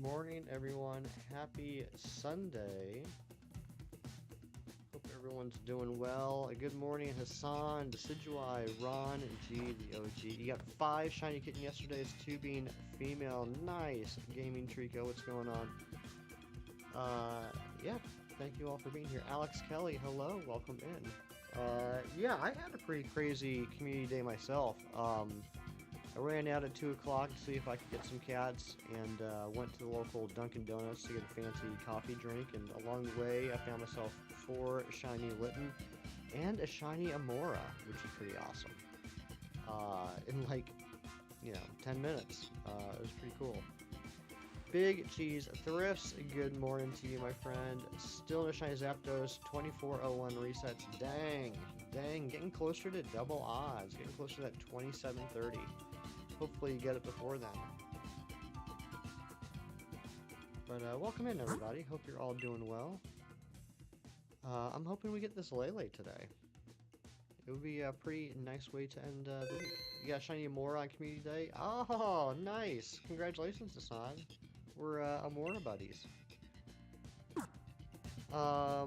morning, everyone. Happy Sunday. Hope everyone's doing well. Good morning, Hassan, Decidueye, Ron, G, the OG. You got 5 shiny kitten yesterday. It's 2 being female. Nice. Gaming Trico, what's going on? Yeah, thank you all for being here. Alex Kelly, hello, welcome in. Yeah, I had a pretty crazy community day myself. I ran out at 2 o'clock to see if I could get some cats, and went to the local Dunkin' Donuts to get a fancy coffee drink, and along the way I found myself 4 shiny Litten and a shiny Amora, which is pretty awesome. In like, 10 minutes. It was pretty cool. Big Cheese Thrifts, good morning to you, my friend. Still no shiny Zapdos, 2401 resets. Dang, getting closer to double odds, getting closer to that 2730. Hopefully you get it before then. But welcome in, everybody. Hope you're all doing well. I'm hoping we get this Lele today. It would be a pretty nice way to end the week. You got shiny Amora on Community Day? Oh, nice! Congratulations, Hassan. We're Amora buddies. I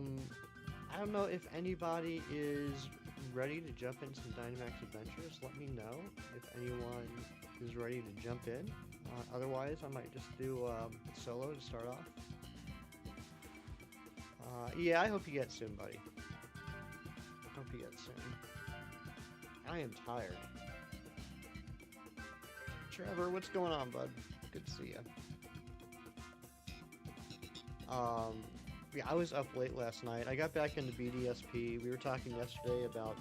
don't know if anybody is ready to jump into some Dynamax Adventures. Let me know if anyone is ready to jump in. Otherwise, I might just do solo to start off. Yeah, I hope you get soon, buddy. Hope you get soon. I am tired. Trevor, what's going on, bud? Good to see you. Yeah, I was up late last night. I got back into BDSP. We were talking yesterday about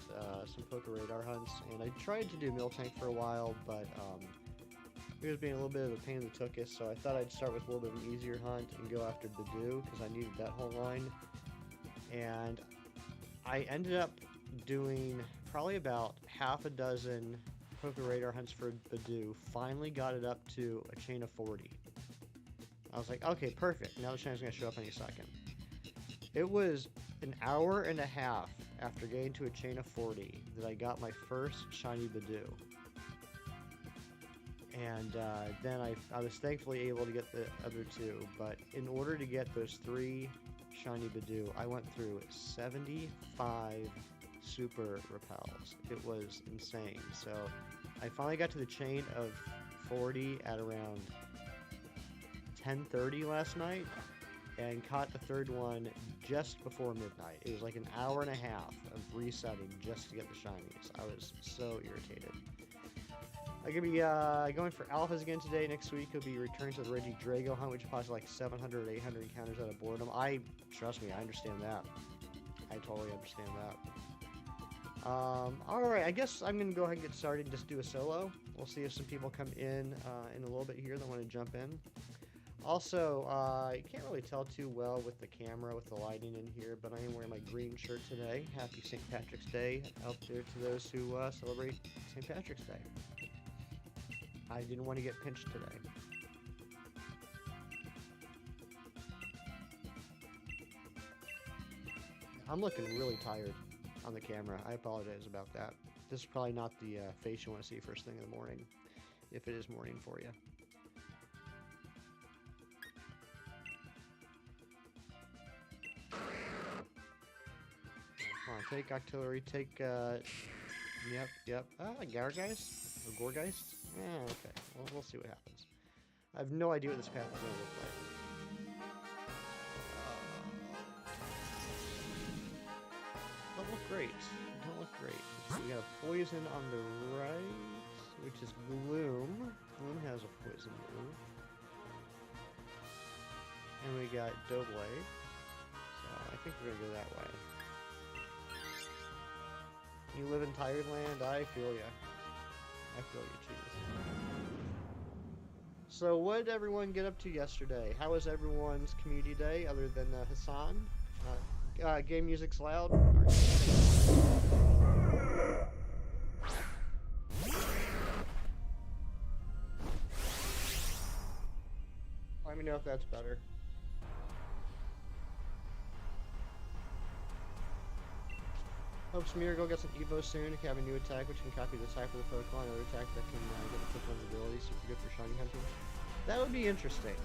some poker radar hunts, and I tried to do Miltank for a while, but it was being a little bit of a pain in the tuchus, so I thought I'd start with a little bit of an easier hunt and go after Badoo, because I needed that whole line. And I ended up doing probably about half a dozen poker radar hunts for Badoo. Finally got it up to a chain of 40. I was like, okay, perfect. Now the shine's going to show up any second. It was an hour and a half after getting to a chain of 40 that I got my first shiny Badoo. And then I was thankfully able to get the other 2. But in order to get those 3 shiny Badoo, I went through 75 super repels. It was insane. So I finally got to the chain of 40 at around 10:30 last night, and caught the 3rd one just before midnight. It was like an hour and a half of resetting just to get the shinies. I was so irritated. I'm going to be going for alphas again today. Next week will be return to the Reggie Drago hunt, which costs like 700 or 800 encounters out of boredom. Trust me, I understand that. I totally understand that. Alright, I guess I'm going to go ahead and get started and just do a solo. We'll see if some people come in a little bit here that want to jump in. Also, you can't really tell too well with the camera, with the lighting in here, but I am wearing my green shirt today. Happy St. Patrick's Day out there to those who celebrate St. Patrick's Day. I didn't want to get pinched today. I'm looking really tired on the camera. I apologize about that. This is probably not the face you want to see first thing in the morning, if it is morning for you. Come on, take Octillery, take, yep. Gargeist? Or Gourgeist? Yeah, okay. Well, we'll see what happens. I have no idea what this path is going to look like. Don't look great. Don't look great. So we got a poison on the right, which is Gloom. Gloom has a poison move. And we got Doughblade. So I think we're going to go that way. You live in Tired Land? I feel ya. I feel you, cheese. So what did everyone get up to yesterday? How was everyone's community day other than Hassan? Game music's loud. Let me know if that's better. Hope Smeargle gets an Evo soon. It can have a new attack which can copy the type of the Pokemon. Another attack that can get the Pokemon's ability. Super good for shiny hunting. That would be interesting.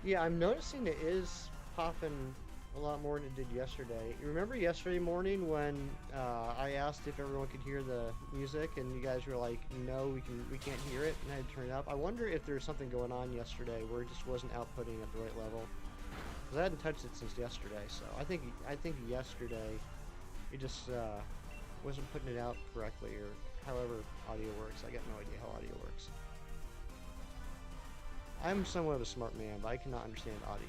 Yeah, I'm noticing it is popping a lot more than it did yesterday. You remember yesterday morning when I asked if everyone could hear the music, and you guys were like, "No, we can't hear it," and I had to turn it up. I wonder if there's something going on yesterday where it just wasn't outputting at the right level. Because I hadn't touched it since yesterday, so I think yesterday it just wasn't putting it out correctly, or however audio works. I got no idea how audio works. I'm somewhat of a smart man, but I cannot understand audio.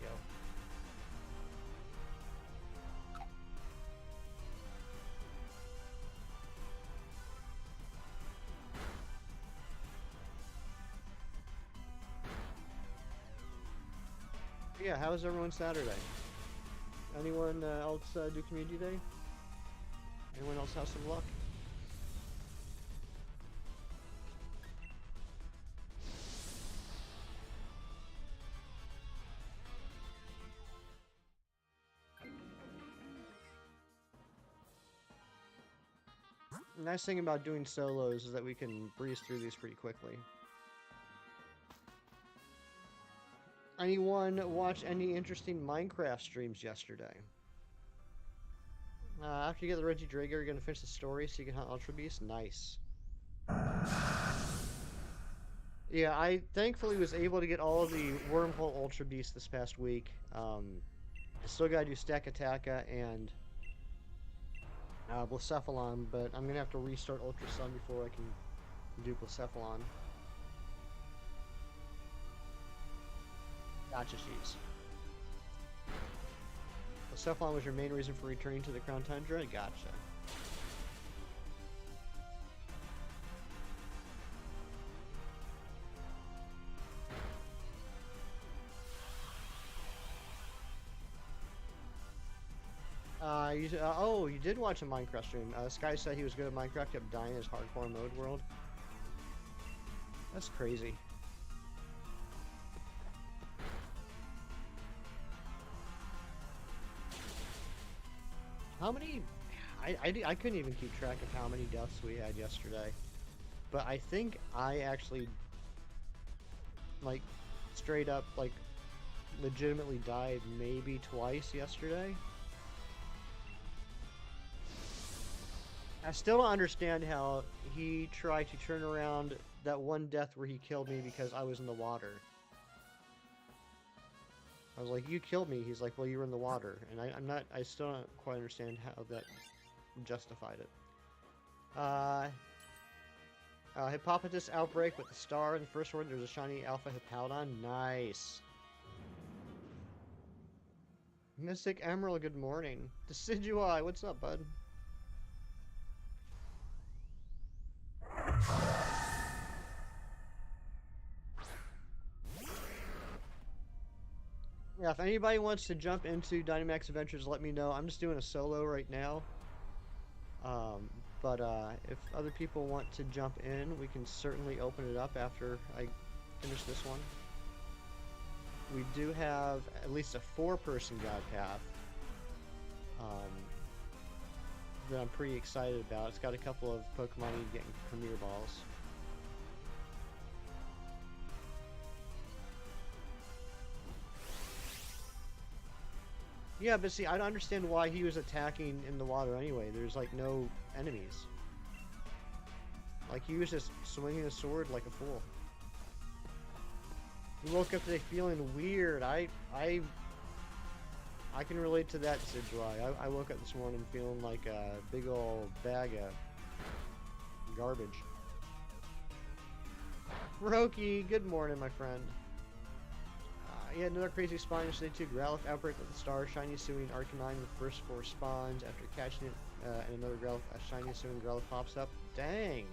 Yeah, how was everyone's Saturday? Anyone else do community day? Anyone else have some luck? The nice thing about doing solos is that we can breeze through these pretty quickly. Anyone watch any interesting Minecraft streams yesterday? After you get the Reggie Drager, you're going to finish the story so you can hunt Ultra Beast? Nice. Yeah, I thankfully was able to get all of the Wormhole Ultra Beasts this past week. I still gotta do Stack Attacka and Blacephalon, but I'm gonna have to restart Ultra Sun before I can do Blacephalon. Gotcha, sheets. Blacephalon was your main reason for returning to the Crown Tundra? Gotcha. Oh, you did watch a Minecraft stream. Sky said he was good at Minecraft, kept dying in his hardcore mode world. That's crazy. How many... I couldn't even keep track of how many deaths we had yesterday. But I think I actually, like, straight up, like, legitimately died maybe twice yesterday. I still don't understand how he tried to turn around that one death where he killed me because I was in the water. I was like, you killed me. He's like, well, you were in the water. And I still don't quite understand how that justified it. Hippopotamus Outbreak with the star in the first word. There's a shiny Alpha Hippowdon. Nice. Mystic Emerald, good morning. Decidui, what's up, bud? Yeah, if anybody wants to jump into Dynamax Adventures, let me know. I'm just doing a solo right now. But if other people want to jump in, we can certainly open it up after I finish this one. We do have at least a 4-person God Path that I'm pretty excited about. It's got a couple of Pokemon getting Premier Balls. Yeah, but see, I don't understand why he was attacking in the water anyway. There's, like, no enemies. Like, he was just swinging a sword like a fool. He woke up today feeling weird. I can relate to that, Sidgewai. I woke up this morning feeling like a big old bag of garbage. Roki, good morning, my friend. Yeah, another crazy spawn yesterday too. Growlithe Outbreak with the star, Shiny Suing Arcanine with the first 4 spawns. After catching it, and another Growlithe, a Shiny Suing Growlithe pops up. Dang,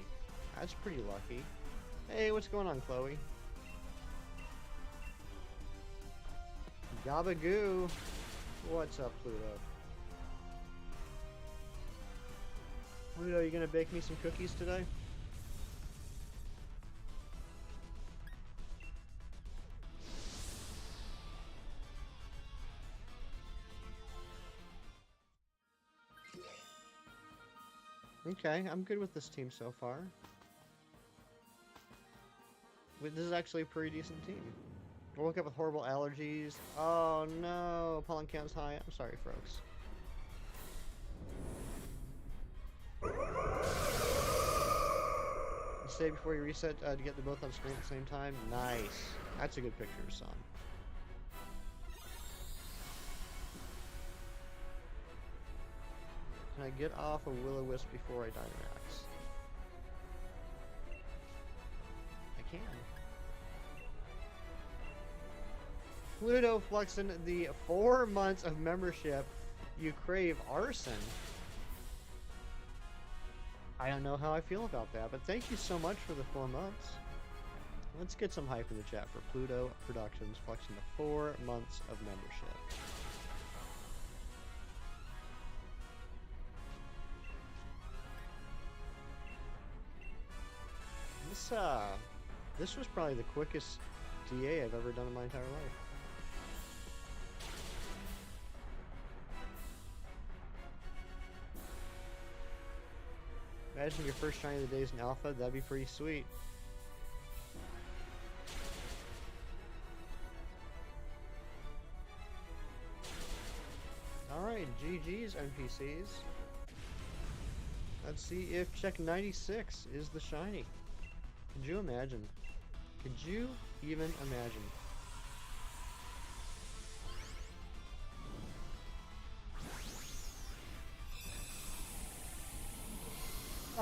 that's pretty lucky. Hey, what's going on, Chloe? Gabagoo, what's up, Pluto? Pluto, you gonna bake me some cookies today? Okay, I'm good with this team so far. This is actually a pretty decent team. I woke up with horrible allergies. Oh no, pollen count's high. I'm sorry, folks. Stay before you reset to get them both on screen at the same time. Nice. That's a good picture, son. Can I get off a Will-O-Wisp before I Dynamax? I can. Pluto flexing the 4 months of membership. You crave arson. I don't know how I feel about that, but thank you so much for the 4 months. Let's get some hype in the chat for Pluto Productions flexing the 4 months of membership. This was probably the quickest DA I've ever done in my entire life. Imagine your first shiny of the day is an alpha. That'd be pretty sweet. Alright, GG's NPCs. Let's see if check 96 is the shiny. Could you imagine? Could you even imagine?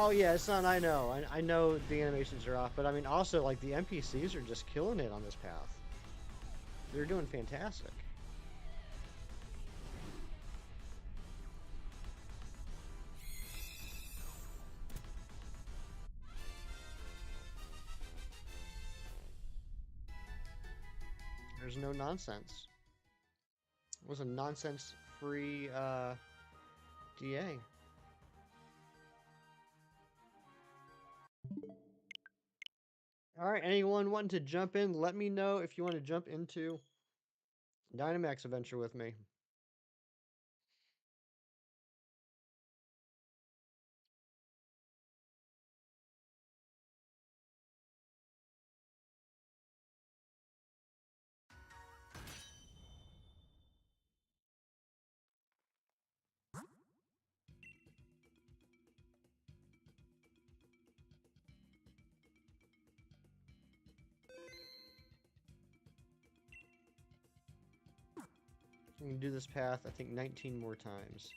Oh yeah, son, I know. I know the animations are off, but I mean also like the NPCs are just killing it on this path. They're doing fantastic. There's no nonsense. It was a nonsense-free DA. Alright, anyone wanting to jump in, let me know if you want to jump into Dynamax Adventure with me. We can do this path, I think, 19 more times.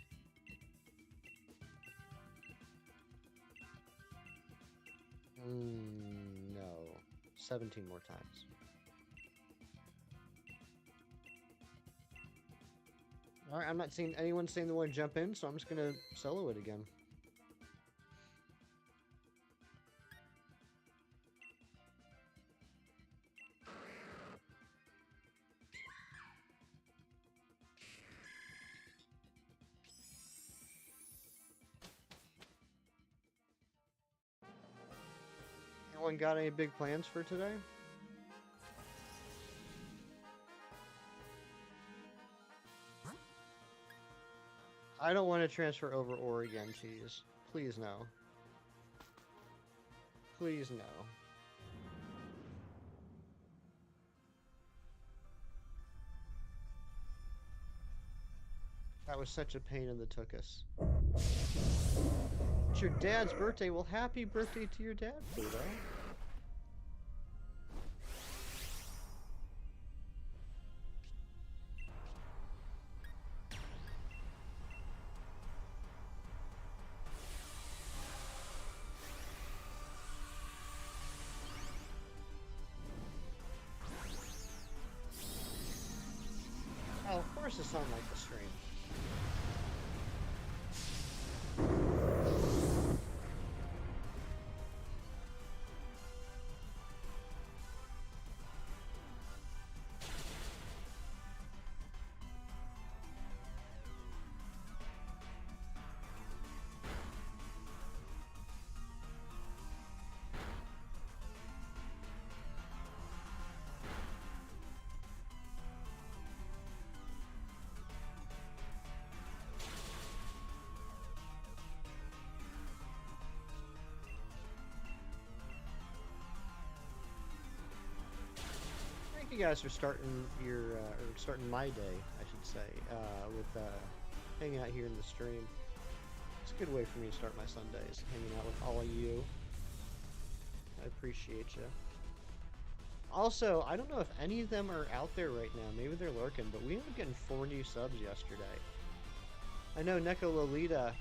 No. 17 more times. Alright, I'm not seeing anyone saying they want to jump in, so I'm just gonna solo it again. Anyone got any big plans for today? I don't want to transfer over Oregon cheese. Please no. Please no. That was such a pain in the tuchus. It's your dad's birthday. Well, happy birthday to your dad, Pluto. Oh, of course it's not like the stream. guys are starting your, or starting my day, I should say, with hanging out here in the stream. It's a good way for me to start my Sundays, hanging out with all of you. I appreciate you. Also, I don't know if any of them are out there right now. Maybe they're lurking, but we ended up getting 4 new subs yesterday. I know Neko Lolita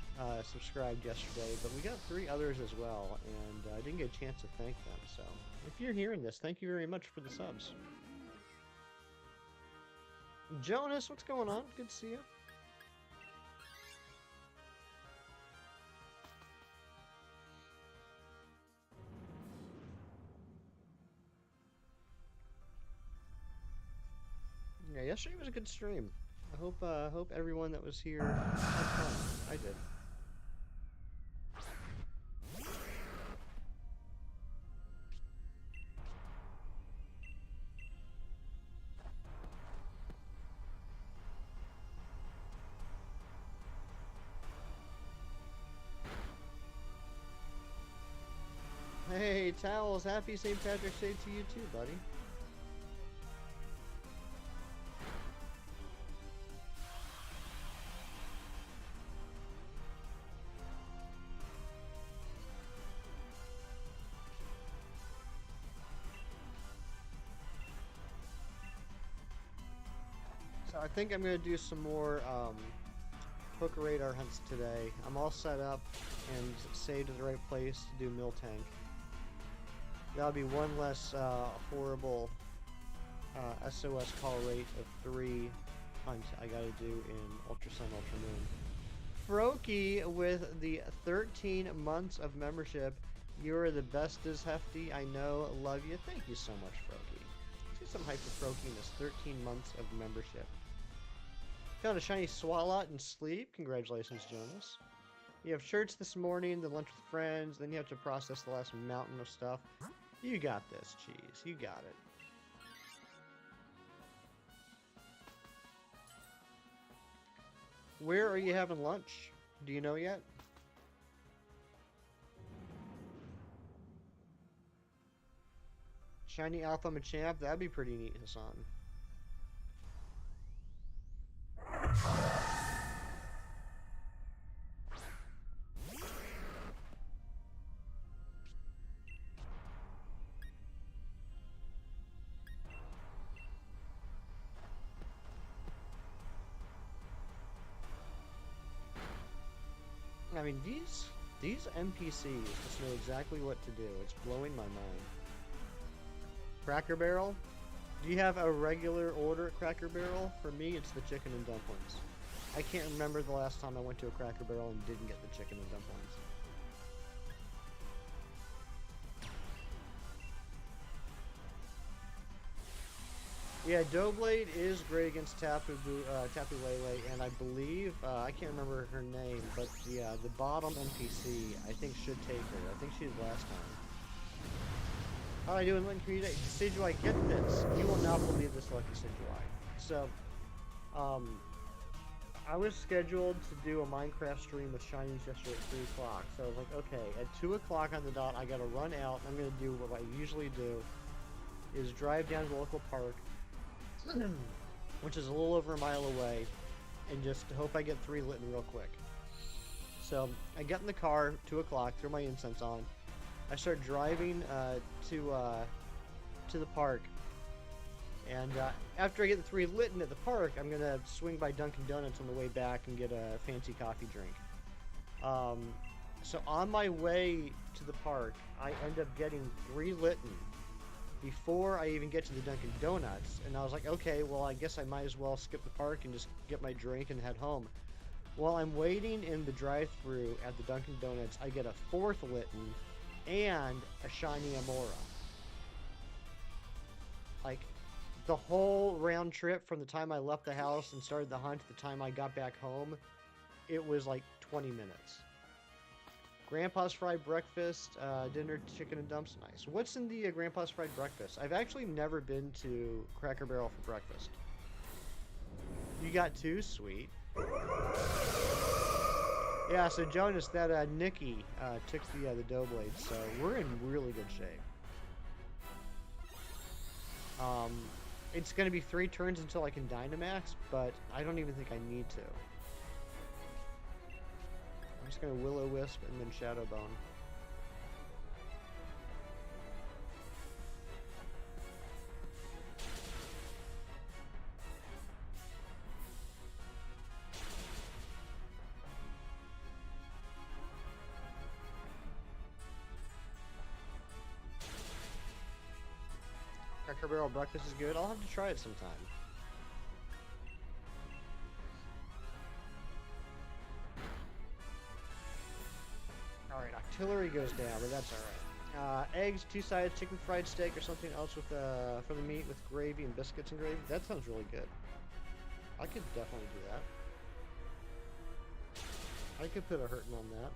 subscribed yesterday, but we got 3 others as well, and I didn't get a chance to thank them. So, if you're hearing this, thank you very much for the subs. Jonas, what's going on? Good to see you. Yeah, yesterday was a good stream. I hope everyone that was here had fun. I did. Hey, Towels, happy St. Patrick's Day to you too, buddy. So I think I'm going to do some more hook radar hunts today. I'm all set up and saved to the right place to do Mill Tank. That'll be one less horrible SOS call rate of 3 hunt I gotta do in Ultra Sun, Ultra Moon. Froky with the 13 months of membership. You're the bestest, Hefty. I know. Love you. Thank you so much, Froky. Let's get some hype for Froky in this 13 months of membership. Found a shiny Swalot and sleep. Congratulations, Jonas. You have shirts this morning, then lunch with friends, then you have to process the last mountain of stuff. You got this, Cheese. You got it. Where are you having lunch? Do you know yet? Shiny Alpha Machamp? That'd be pretty neat, Hassan. I mean, these NPCs just know exactly what to do. It's blowing my mind. Cracker Barrel? Do you have a regular order at Cracker Barrel? For me, it's the chicken and dumplings. I can't remember the last time I went to a Cracker Barrel and didn't get the chicken and dumplings. Yeah, Doughblade is great against Tapu Lele, and I believe, I can't remember her name, but the bottom NPC, I think, should take her. I think she did last time. How are you doing, Lincoln Community? Decidueye, get this. You will not believe this, lucky Decidueye. So, I was scheduled to do a Minecraft stream with Shinies yesterday at 3 o'clock. So I was like, okay, at 2 o'clock on the dot, I gotta run out, and I'm gonna do what I usually do, is drive down to the local park, which is a little over a mile away, and just hope I get 3 lit real quick. So I get in the car, 2 o'clock, throw my incense on. I start driving to the park, and after I get the 3 lit at the park, I'm gonna swing by Dunkin' Donuts on the way back and get a fancy coffee drink. So on my way to the park, I end up getting 3 lit before I even get to the Dunkin' Donuts, and I was like, okay, well, I guess I might as well skip the park and just get my drink and head home. While I'm waiting in the drive-thru at the Dunkin' Donuts, I get a 4th Litten and a shiny Amora. Like, the whole round trip from the time I left the house and started the hunt to the time I got back home, it was like 20 minutes. Grandpa's fried breakfast, dinner, chicken and dumps, nice. What's in the Grandpa's fried breakfast? I've actually never been to Cracker Barrel for breakfast. You got 2? Sweet. Yeah, so Jonas, that Nikki took the Doughblade, so we're in really good shape. It's going to be 3 turns until I can Dynamax, but I don't even think I need to. I'm just going to Will-O-Wisp and then Shadow Bone. Cracker Barrel breakfast is good. I'll have to try it sometime. Alright, artillery goes down, but that's alright. Eggs, 2 sides, chicken fried steak, or something else with for the meat with gravy and biscuits and gravy. That sounds really good. I could definitely do that. I could put a hurtin' on that.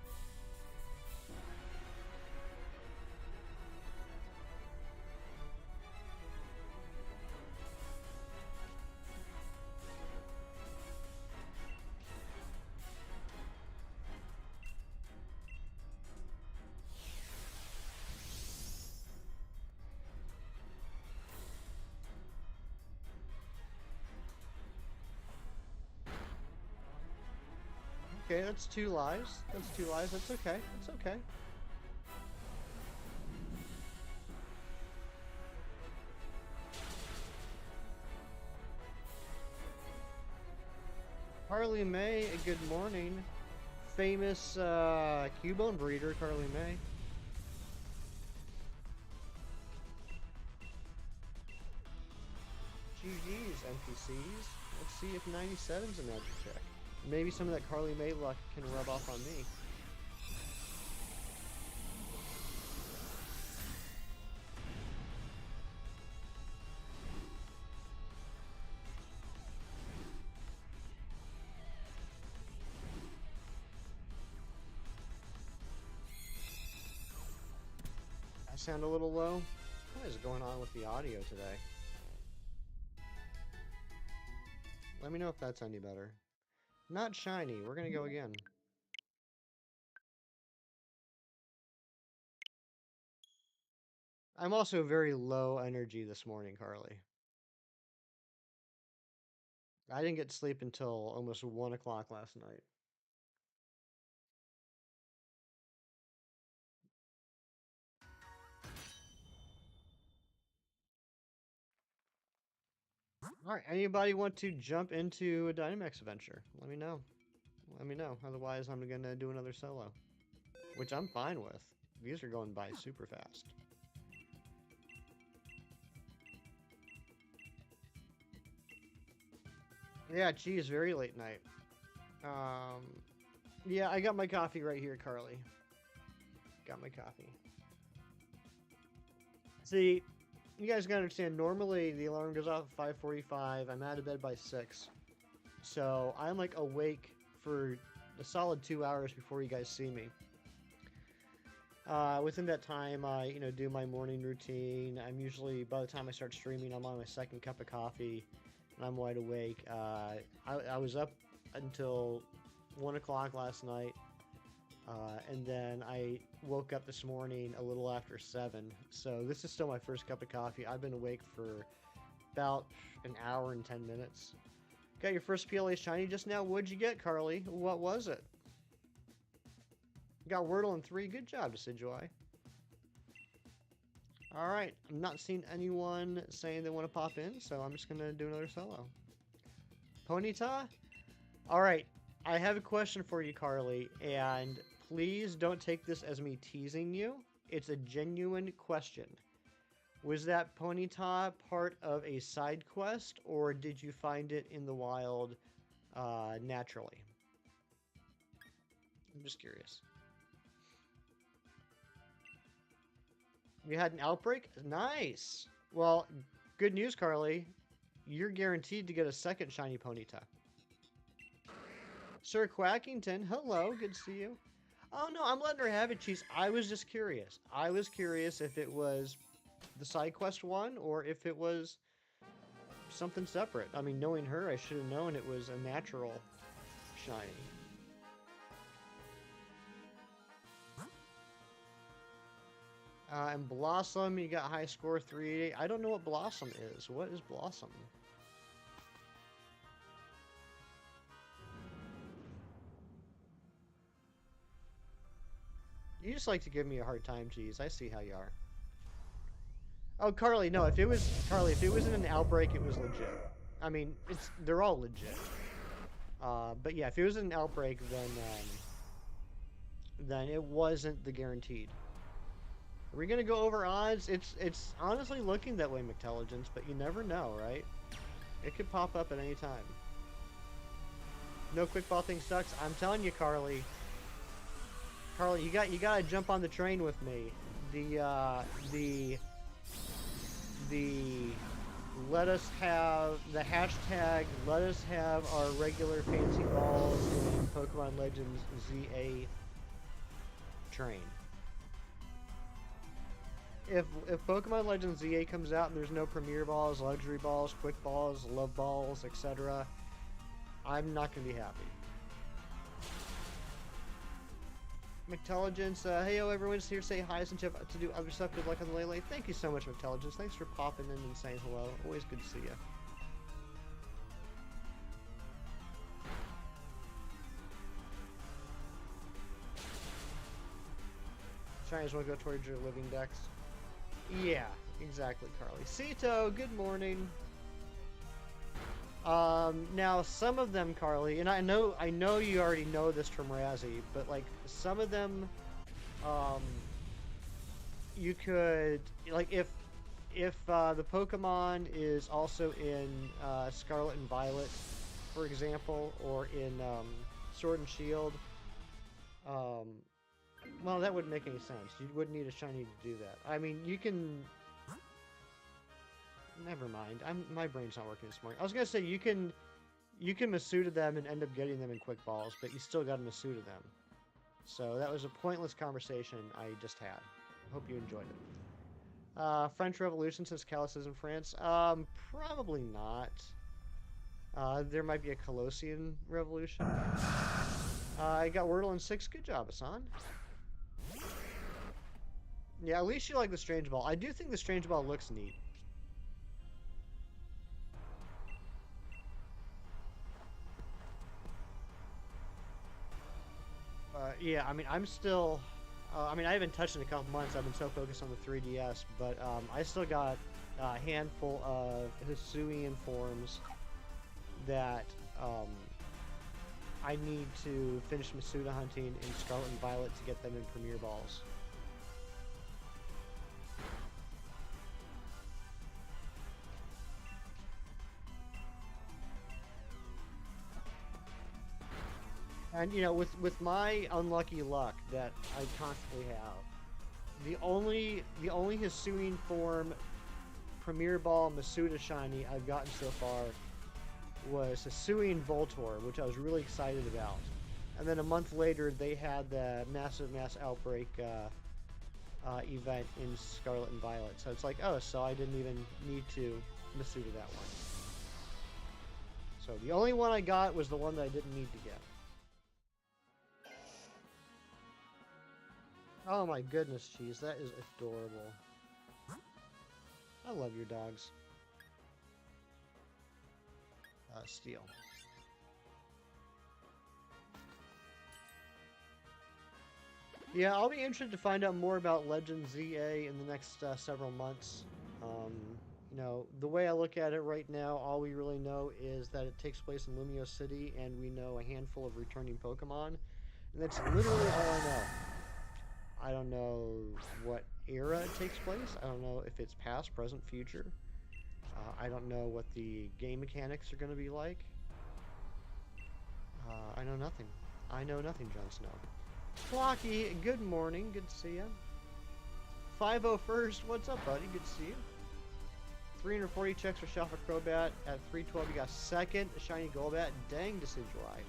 Okay, that's 2 lives. That's 2 lives. That's okay. That's okay. Carly May, good morning. Famous Cubone breeder, Carly May. GG's, NPCs. Let's see if 97's a magic check. Maybe some of that Carly May luck can rub off on me. I sound a little low. What is going on with the audio today? Let me know if that's any better. Not shiny. We're gonna go again. I'm also very low energy this morning, Carly. I didn't get sleep until almost 1 o'clock last night. Alright, anybody want to jump into a Dynamax adventure? Let me know. Let me know. Otherwise, I'm gonna do another solo. Which I'm fine with. These are going by super fast. Yeah, geez, very late night. Yeah, I got my coffee right here, Carly. Got my coffee. See, you guys gotta understand, normally the alarm goes off at 5:45. I'm out of bed by 6. So I'm like awake for a solid 2 hours before you guys see me. Within that time, I do my morning routine. I'm usually, by the time I start streaming, I'm on my 2nd cup of coffee, and I'm wide awake. I was up until 1 o'clock last night, and then I woke up this morning a little after 7. So this is still my 1st cup of coffee. I've been awake for about an hour and 10 minutes. Got your first PLA shiny just now. What'd you get, Carly? What was it? Got Wordle in 3. Good job, Decidueye. Alright, I'm not seeing anyone saying they want to pop in, so I'm just going to do another solo. Ponyta? Alright, I have a question for you, Carly, and please don't take this as me teasing you. It's a genuine question. Was that Ponyta part of a side quest, or did you find it in the wild naturally? I'm just curious. You had an outbreak? Nice! Well, good news, Carly. You're guaranteed to get a 2nd shiny Ponyta. Sir Quackington, hello, good to see you. Oh no, I'm letting her have it, Cheese. I was just curious. I was curious if it was the side quest one or if it was something separate. I mean, knowing her, I should have known it was a natural shiny. And Blossom, you got high score 388. I don't know what Blossom is. What is Blossom? You just like to give me a hard time, Cheese. I see how you are. Oh, Carly, no, if it was Carly, if it was in an outbreak, it was legit. I mean, they're all legit. But yeah, if it was an outbreak, then it wasn't the guaranteed. Are we gonna go over odds? It's honestly looking that way, McTelligence, but you never know, right? It could pop up at any time. No quick ball thing sucks. I'm telling you, Carly. Carly, you gotta jump on the train with me. The let us have the hashtag let us have our regular fancy balls in Pokemon Legends ZA train. If Pokemon Legends ZA comes out and there's no Premier Balls, Luxury Balls, Quick Balls, Love Balls, etc., I'm not gonna be happy. McTelligence, hey yo, everyone's here. Say hi since you have to do other stuff. Good luck on the Lele. Thank you so much, McTelligence. Thanks for popping in and saying hello. Always good to see you. Chinese want to go towards your living decks. Yeah, exactly, Carly. Cito, good morning. Now some of them, Carly, and I know you already know this from Razzie, but like some of them, you could, like if the Pokemon is also in Scarlet and Violet, for example, or in Sword and Shield, well, that wouldn't make any sense. You wouldn't need a shiny to do that. I mean, you can. Never mind. My brain's not working this morning. I was gonna say you can Masuda them and end up getting them in quick balls, but you still got to Masuda them. So that was a pointless conversation I just had. Hope you enjoyed it. French Revolution since Callus is in France? Probably not. There might be a Colossian Revolution. I got Wordle in 6. Good job, Hassan. Yeah, at least you like the Strange Ball. I do think the Strange Ball looks neat. Yeah, I mean, I'm still... I mean, I haven't touched it in a couple months. I've been so focused on the 3DS, but I still got a handful of Hisuian forms that I need to finish Masuda hunting in Scarlet and Violet to get them in Premier Balls. And you know, with my unlucky luck that I constantly have, the only Hisuian form Premier Ball Masuda shiny I've gotten so far was Hisuian Voltorb, which I was really excited about. And then a month later, they had the mass outbreak event in Scarlet and Violet. So it's like, oh, so I didn't even need to Masuda that one. So the only one I got was the one that I didn't need to get. Oh my goodness, Cheese, that is adorable. I love your dogs. Steel. Yeah, I'll be interested to find out more about Legend ZA in the next several months. You know, the way I look at it right now, all we really know is that it takes place in Lumio City, and we know a handful of returning Pokemon. And that's literally all I know. I don't know what era it takes place. I don't know if it's past, present, future. I don't know what the game mechanics are going to be like. I know nothing. I know nothing, Jon Snow. Flocky, good morning. Good to see you. 501st, what's up, buddy? Good to see you. 340 checks for Shalfa Crobat. At 312, you got second shiny Golbat. Dang, Decidueye.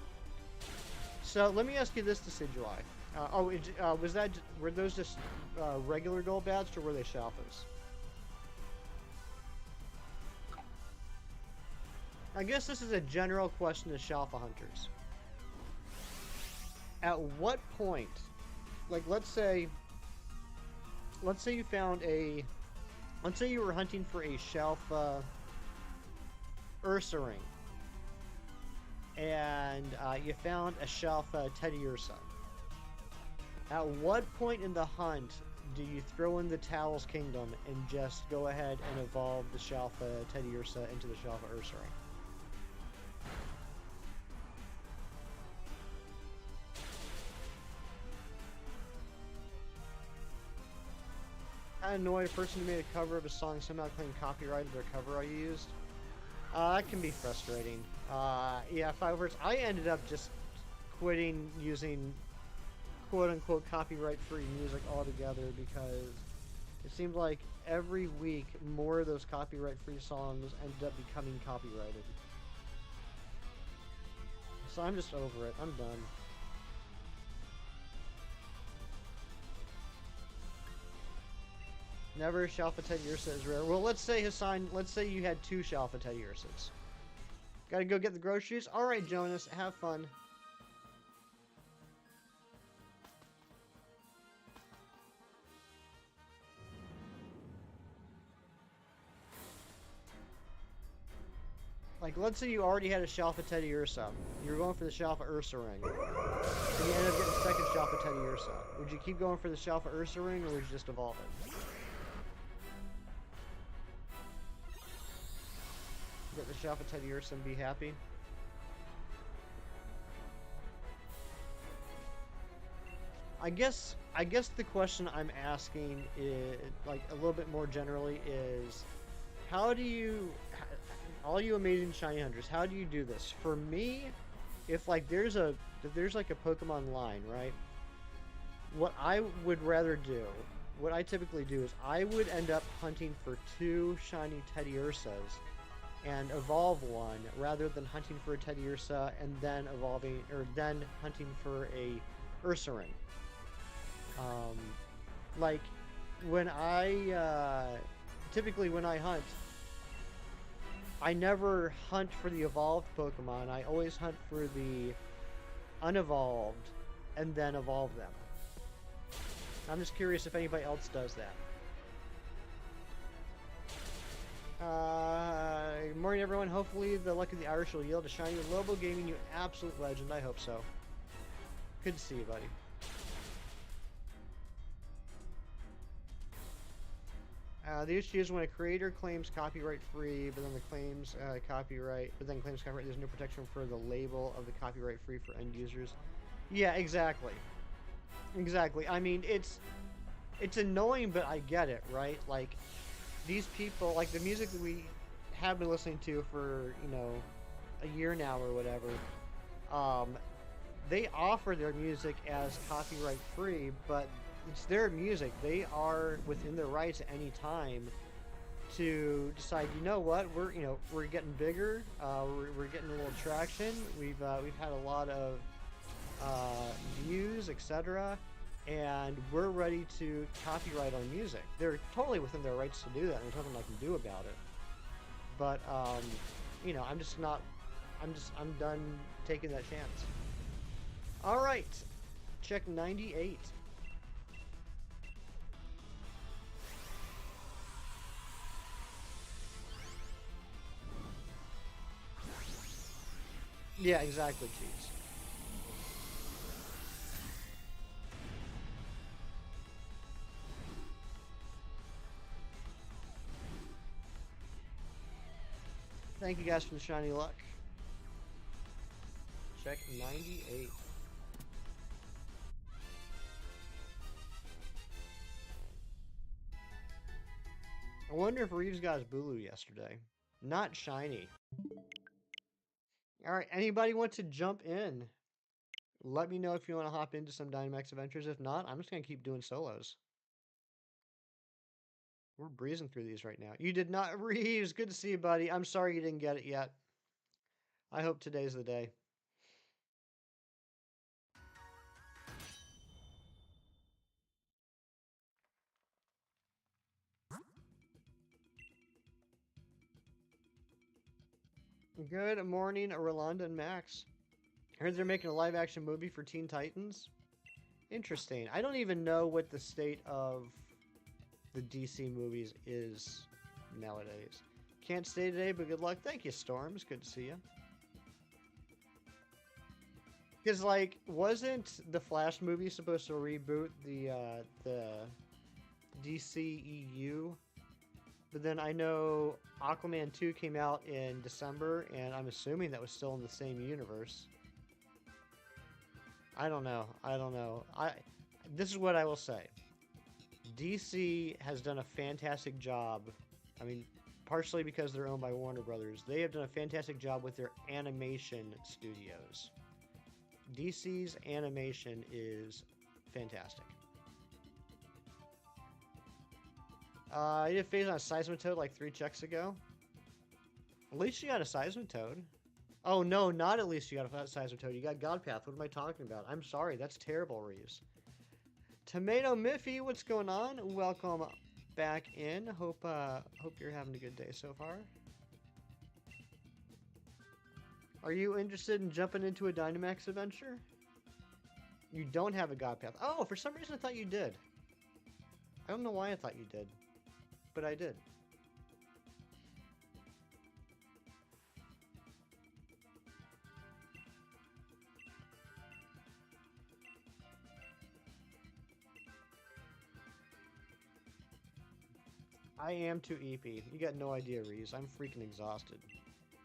So let me ask you this, Decidueye. Were those just regular Golbats, or were they Shalfas? I guess this is a general question to Shalfa hunters. At what point, like let's say let's say you found a, let's say you were hunting for a Shalfa Ursa ring, and you found a Shalfa Teddy Ursa. At what point in the hunt do you throw in the Towel's Kingdom and just go ahead and evolve the Shalfa Teddy Ursa into the Shalfa Ursa ring? Kind of annoyed a person who made a cover of a song somehow claimed copyrighted their cover I used. That can be frustrating. Yeah, if I ended up just quitting using quote-unquote copyright-free music altogether because it seemed like every week more of those copyright-free songs ended up becoming copyrighted. So I'm just over it. I'm done. Never Shalfa Teddy Ursa is rare. Well, let's say Hassan, let's say you had 2 Shalfa Teddy Ursas. Gotta go get the groceries? Alright, Jonas, have fun. Like, let's say you already had a Shalfa Teddy Ursa. You were going for the Shalfa Ursa ring. And you ended up getting a second Shalfa Teddy Ursa. Would you keep going for the Shalfa Ursa ring, or would you just evolve it? Get the Shalfa Teddy Ursa and be happy? I guess the question I'm asking is, like, a little bit more generally is, how do you, all you amazing shiny hunters, how do you do this? For me, if there's like a Pokemon line, right? What I would rather do, what I typically do is I would end up hunting for 2 shiny Teddy Ursas and evolve one rather than hunting for a Teddy Ursa and then evolving, or then hunting for a Ursa ring. Like when typically when I hunt, I never hunt for the evolved Pokemon. I always hunt for the unevolved and then evolve them. I'm just curious if anybody else does that. Good morning, everyone. Hopefully the luck of the Irish will yield a shiny Lobo Gaming, you absolute legend. I hope so. Good to see you, buddy. The issue is when a creator claims copyright free, but then claims copyright, there's no protection for the label of the copyright free for end users. Yeah, exactly. Exactly. I mean, it's annoying, but I get it, right? Like, these people, like the music that we have been listening to for, you know, a year now or whatever, they offer their music as copyright free, but it's their music. They are within their rights at any time to decide, you know what, we're getting bigger, we're getting a little traction, we've had a lot of views, etc., and we're ready to copyright our music. They're totally within their rights to do that, and there's nothing I can do about it. But you know, I'm done taking that chance. All right, check 98. Yeah, exactly, Cheese. Thank you guys for the shiny luck. Check 98. I wonder if Reeves got his Bulu yesterday. Not shiny. Alright, anybody want to jump in? Let me know if you want to hop into some Dynamax Adventures. If not, I'm just going to keep doing solos. We're breezing through these right now. You did not, Reeves. Good to see you, buddy. I'm sorry you didn't get it yet. I hope today's the day. Good morning, Rolanda and Max. I heard they're making a live-action movie for Teen Titans. Interesting. I don't even know what the state of the DC movies is nowadays. Can't stay today, but good luck. Thank you, Storms. Good to see you. Because, like, wasn't the Flash movie supposed to reboot the DCEU? But then I know Aquaman 2 came out in December, and I'm assuming that was still in the same universe. I don't know. This is what I will say. DC has done a fantastic job. I mean, partially because they're owned by Warner Brothers. They have done a fantastic job with their animation studios. DC's animation is fantastic. I did a phase on a Seismitoad like 3 checks ago. At least you got a Seismitoad. Oh no, not at least you got a Seismitoad. You got Godpath. What am I talking about? I'm sorry, that's terrible, Reeves. Tomato Miffy, what's going on? Welcome back in. Hope you're having a good day so far. Are you interested in jumping into a Dynamax adventure? You don't have a Godpath. Oh, for some reason I thought you did. I don't know why I thought you did, but I did. I am too EP. You got no idea, Reese. I'm freaking exhausted.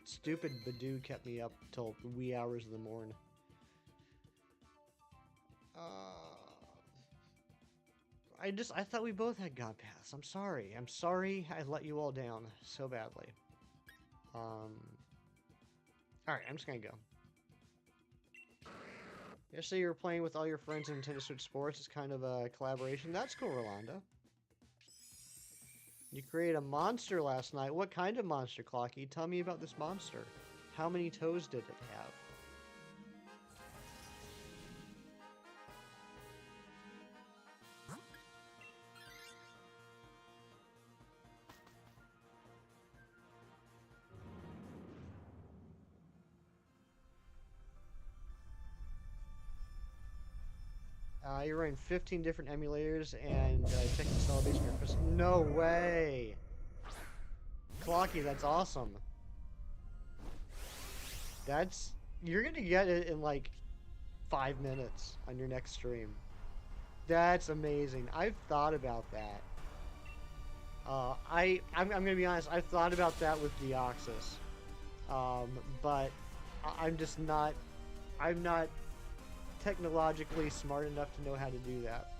Stupid Badoo kept me up till the wee hours of the morn. I thought we both had God Paths. I'm sorry. I'm sorry I let you all down so badly. Alright, I'm just gonna go. Yesterday you were playing with all your friends in Nintendo Switch Sports. It's kind of a collaboration. That's cool, Rolando. You created a monster last night. What kind of monster, Clocky? Tell me about this monster. How many toes did it have? You're running 15 different emulators and checking Celebration for Christmas. No way! Clocky, that's awesome. You're gonna get it in like 5 minutes on your next stream. That's amazing. I've thought about that. I'm gonna be honest, I've thought about that with Deoxys. But I'm not technologically smart enough to know how to do that.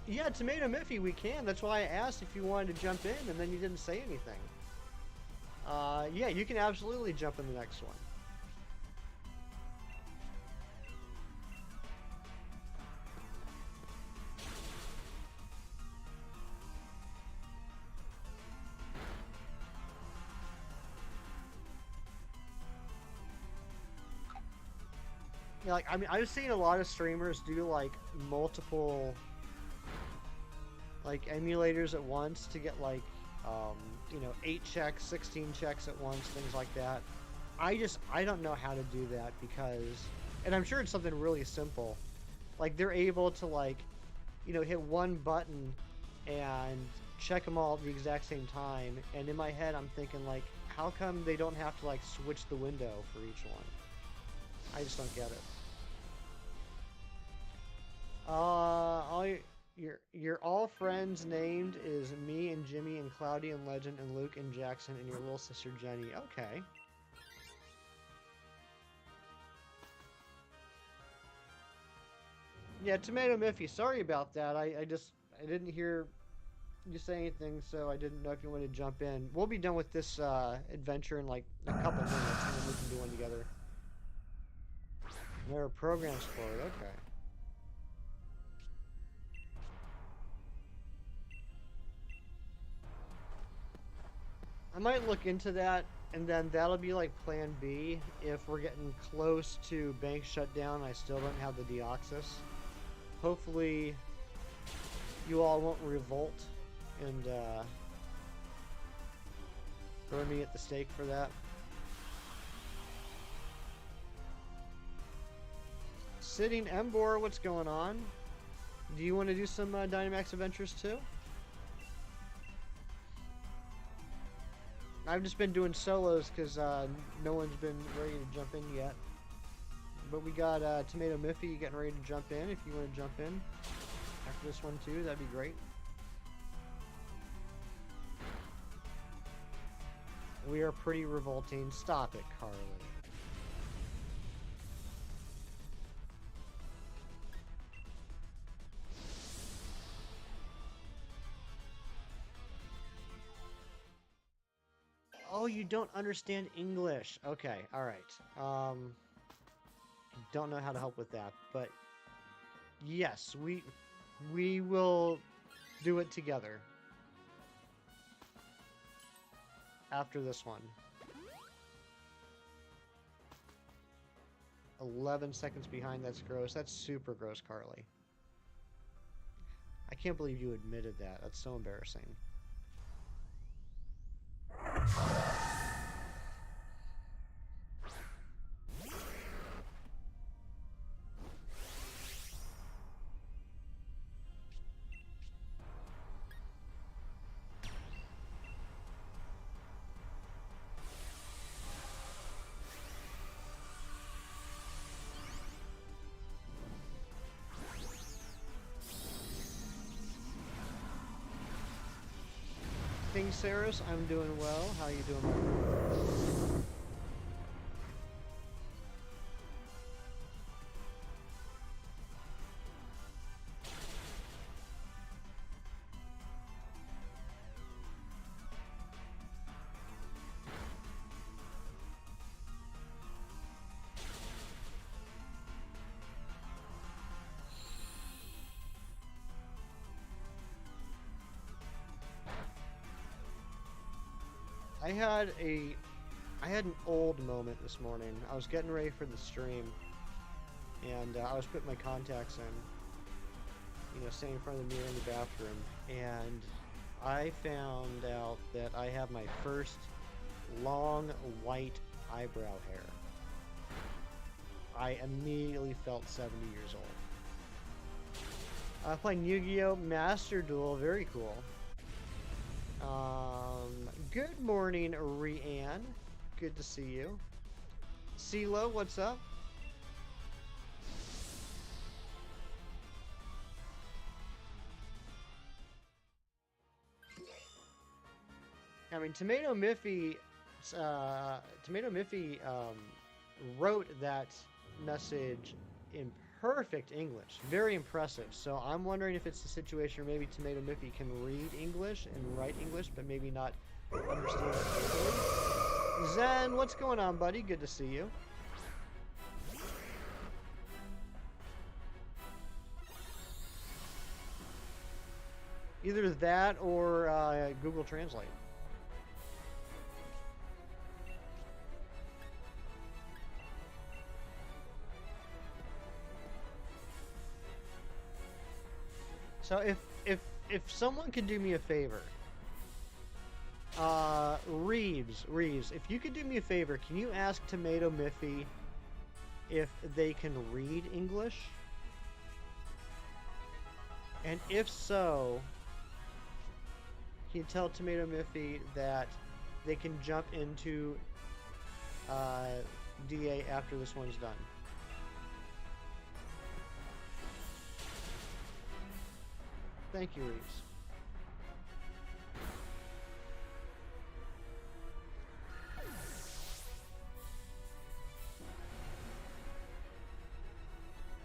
Yeah, Tomato Miffy, we can. That's why I asked if you wanted to jump in, and then you didn't say anything. Yeah, you can absolutely jump in the next one. Yeah, like, I mean, I've seen a lot of streamers do, like, multiple, like, emulators at once to get, like, you know, 8 checks, 16 checks at once, things like that. I don't know how to do that because, and I'm sure it's something really simple. Like, they're able to, like, you know, hit one button and check them all at the exact same time. And in my head, I'm thinking, like, how come they don't have to, like, switch the window for each one? I just don't get it. Your all friends named is me and Jimmy and Cloudy and Legend and Luke and Jackson and your little sister Jenny. Okay. Yeah, Tomato Miffy, sorry about that. I didn't hear you say anything, so I didn't know if you wanted to jump in. We'll be done with this adventure in like a couple minutes, and then we can do one together. There are programs for it. Okay. I might look into that, and then that'll be like plan B if we're getting close to bank shutdown. I still don't have the Deoxys. Hopefully, you all won't revolt and burn me at the stake for that. Sitting Embor, what's going on? Do you want to do some Dynamax Adventures too? I've just been doing solos because no one's been ready to jump in yet. But we got Tomato Miffy getting ready to jump in. If you want to jump in after this one too, that'd be great. We are pretty revolting. Stop it, Carly. Oh, you don't understand English. Okay, alright. Don't know how to help with that, but yes, we will do it together. After this one. 11 seconds behind, that's gross. That's super gross, Carly. I can't believe you admitted that. That's so embarrassing. Thanks, Saris. I'm doing well. How you doing, my friend? I had an old moment this morning. I was getting ready for the stream, and I was putting my contacts in, you know, standing in front of the mirror in the bathroom, and I found out that I have my first long white eyebrow hair. I immediately felt 70 years old. Playing Yu-Gi-Oh! Master Duel, very cool. Good morning, Rianne. Good to see you. CeeLo, what's up? I mean, Tomato Miffy wrote that message in perfect English. Very impressive. So I'm wondering if it's a situation where maybe Tomato Miffy can read English and write English, but maybe not understand it verbally. Zen, what's going on, buddy? Good to see you. Either that or Google Translate. So if someone could do me a favor, Reeves, if you could do me a favor, can you ask Tomato Miffy if they can read English? And if so, can you tell Tomato Miffy that they can jump into DA after this one's done? Thank you, Reeves.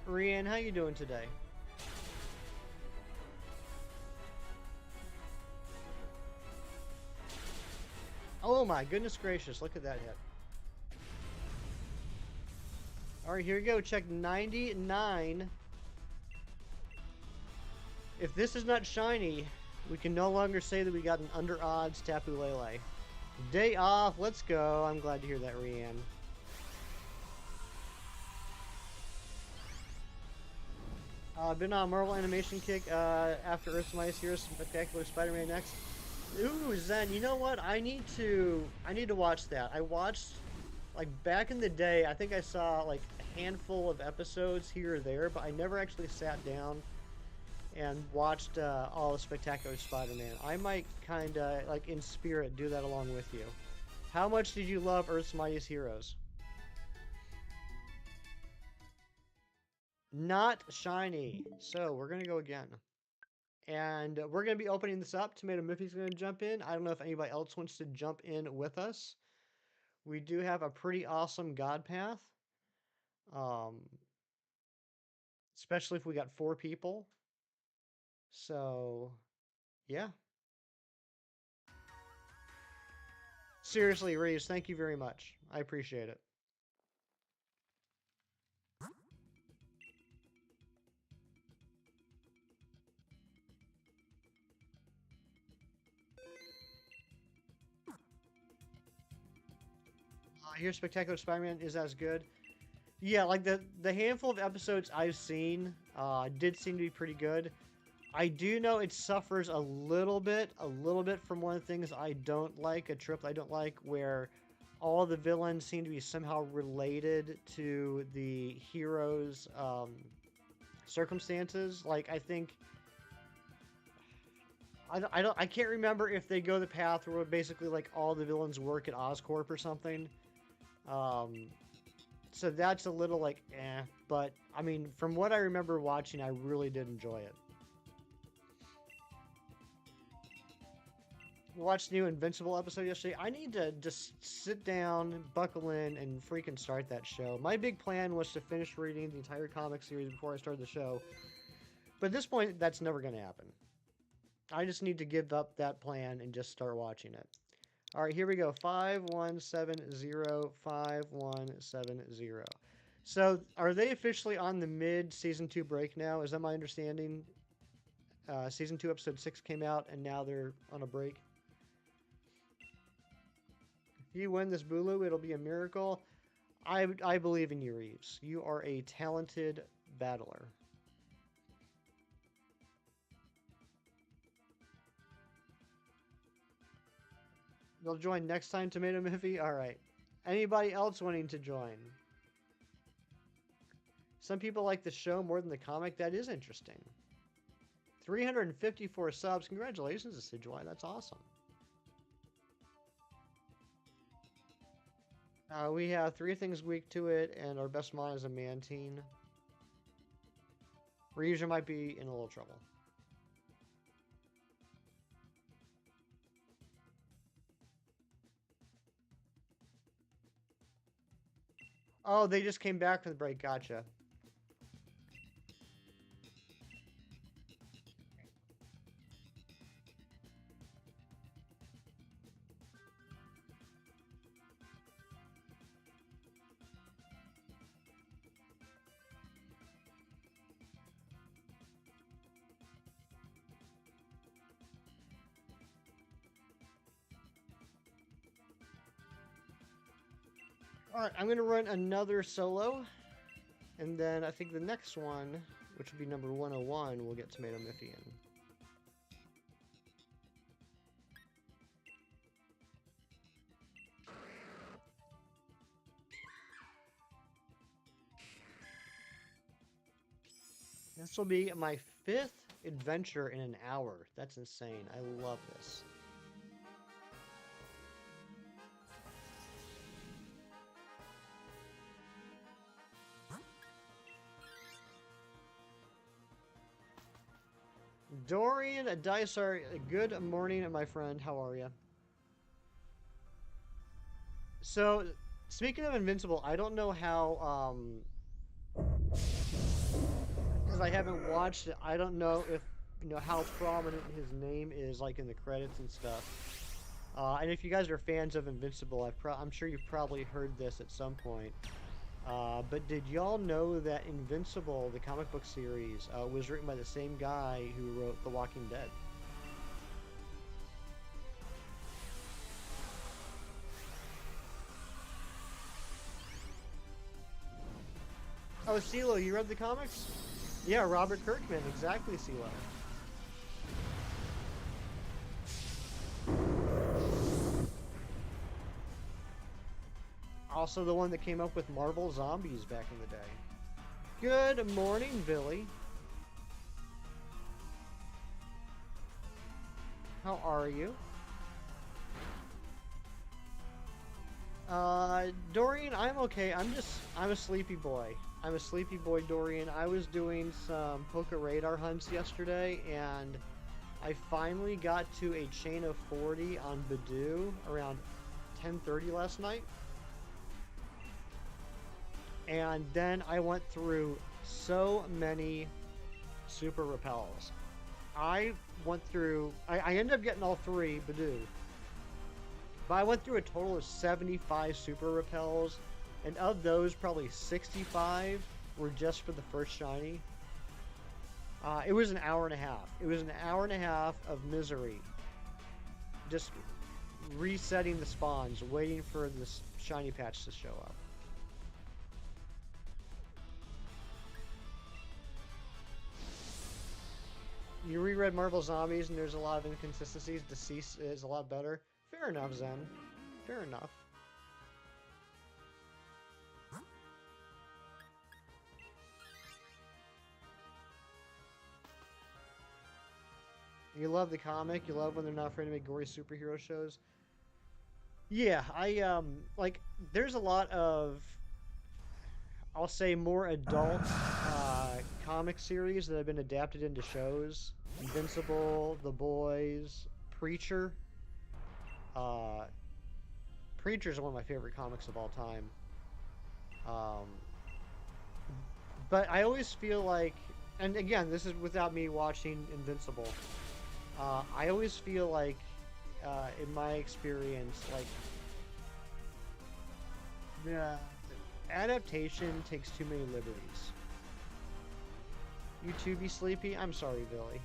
Rianne, how you doing today? Oh my goodness gracious, look at that hit. Alright, here we go. Check 99. If this is not shiny, we can no longer say that we got an under odds Tapu Lele. Day off, let's go. I'm glad to hear that, Rianne. Been on a Marvel animation kick after Earth's Mightiest Heroes Spectacular Spider-Man X. Ooh, Zen, you know what? I need to watch that. I watched, like, back in the day, I think I saw, like, a handful of episodes here or there, but I never actually sat down and watched all of Spectacular Spider-Man, I might kind of, like, in spirit, do that along with you. How much did you love Earth's Mightiest Heroes? Not shiny. So we're going to go again. And we're going to be opening this up. Tomato Miffy's going to jump in. I don't know if anybody else wants to jump in with us. We do have a pretty awesome God Path. Especially if we got 4 people. So, yeah. Seriously, Reeves, thank you very much. I appreciate it. Here's Spectacular Spider-Man is as good. Yeah, like the handful of episodes I've seen did seem to be pretty good. I do know it suffers a little bit from one of the things I don't like, a trope I don't like, where all the villains seem to be somehow related to the hero's circumstances. Like, I think I can't remember if they go the path where basically like all the villains work at Oscorp or something. So that's a little like eh, but I mean, from what I remember watching, I really did enjoy it. Watched the new Invincible episode yesterday. I need to just sit down, buckle in, and freaking start that show. My big plan was to finish reading the entire comic series before I started the show. But at this point, that's never going to happen. I just need to give up that plan and just start watching it. All right, here we go. 5170, 5170. So, are they officially on the mid-season 2 break now? Is that my understanding? Season 2, episode 6 came out, and now they're on a break. If you win this Bulu, it'll be a miracle. I believe in you, Reeves. You are a talented battler. You'll join next time, Tomato Miffy? Alright. Anybody else wanting to join? Some people like the show more than the comic. That is interesting. 354 subs. Congratulations, Assiduai. That's awesome. We have 3 things weak to it, and our best mod is a Mantine. Ryuja might be in a little trouble. Oh, they just came back from the break. Gotcha. Alright, I'm going to run another solo. And then I think the next one, which will be number 101, we'll get Tomato Miffy in. This will be my 5th adventure in an hour. That's insane. I love this. Dorian Dysar, good morning, my friend. How are you? So, speaking of Invincible, I don't know how, because I haven't watched it, I don't know if, you know, how prominent his name is, like, in the credits and stuff. And if you guys are fans of Invincible, I'm sure you've probably heard this at some point. But did y'all know that Invincible, the comic book series, was written by the same guy who wrote The Walking Dead? Oh, CeeLo, you read the comics? Yeah, Robert Kirkman, exactly, CeeLo. Also the one that came up with Marvel Zombies back in the day. Good morning, Billy. are you? Dorian, I'm okay. I'm a sleepy boy. I'm a sleepy boy, Dorian. I was doing some poker radar hunts yesterday, and I finally got to a chain of 40 on Badoo around 10:30 last night. And then I went through so many super repels. I ended up getting all 3 Badoo. But I went through a total of 75 super repels, and of those, probably 65 were just for the first shiny. It was an hour and a half. It was an hour and a half of misery. Just resetting the spawns, waiting for this shiny patch to show up. You reread Marvel Zombies and there's a lot of inconsistencies. Deceased is a lot better. Fair enough, Zen. Fair enough. You love the comic. You love when they're not afraid to make gory superhero shows. Yeah, like, there's a lot of, I'll say, more adult comic series that have been adapted into shows. Invincible, The Boys, Preacher. Preacher is one of my favorite comics of all time. But I always feel like, and again, this is without me watching Invincible. I always feel like, in my experience, like, the adaptation takes too many liberties. You too be sleepy? I'm sorry, Billy.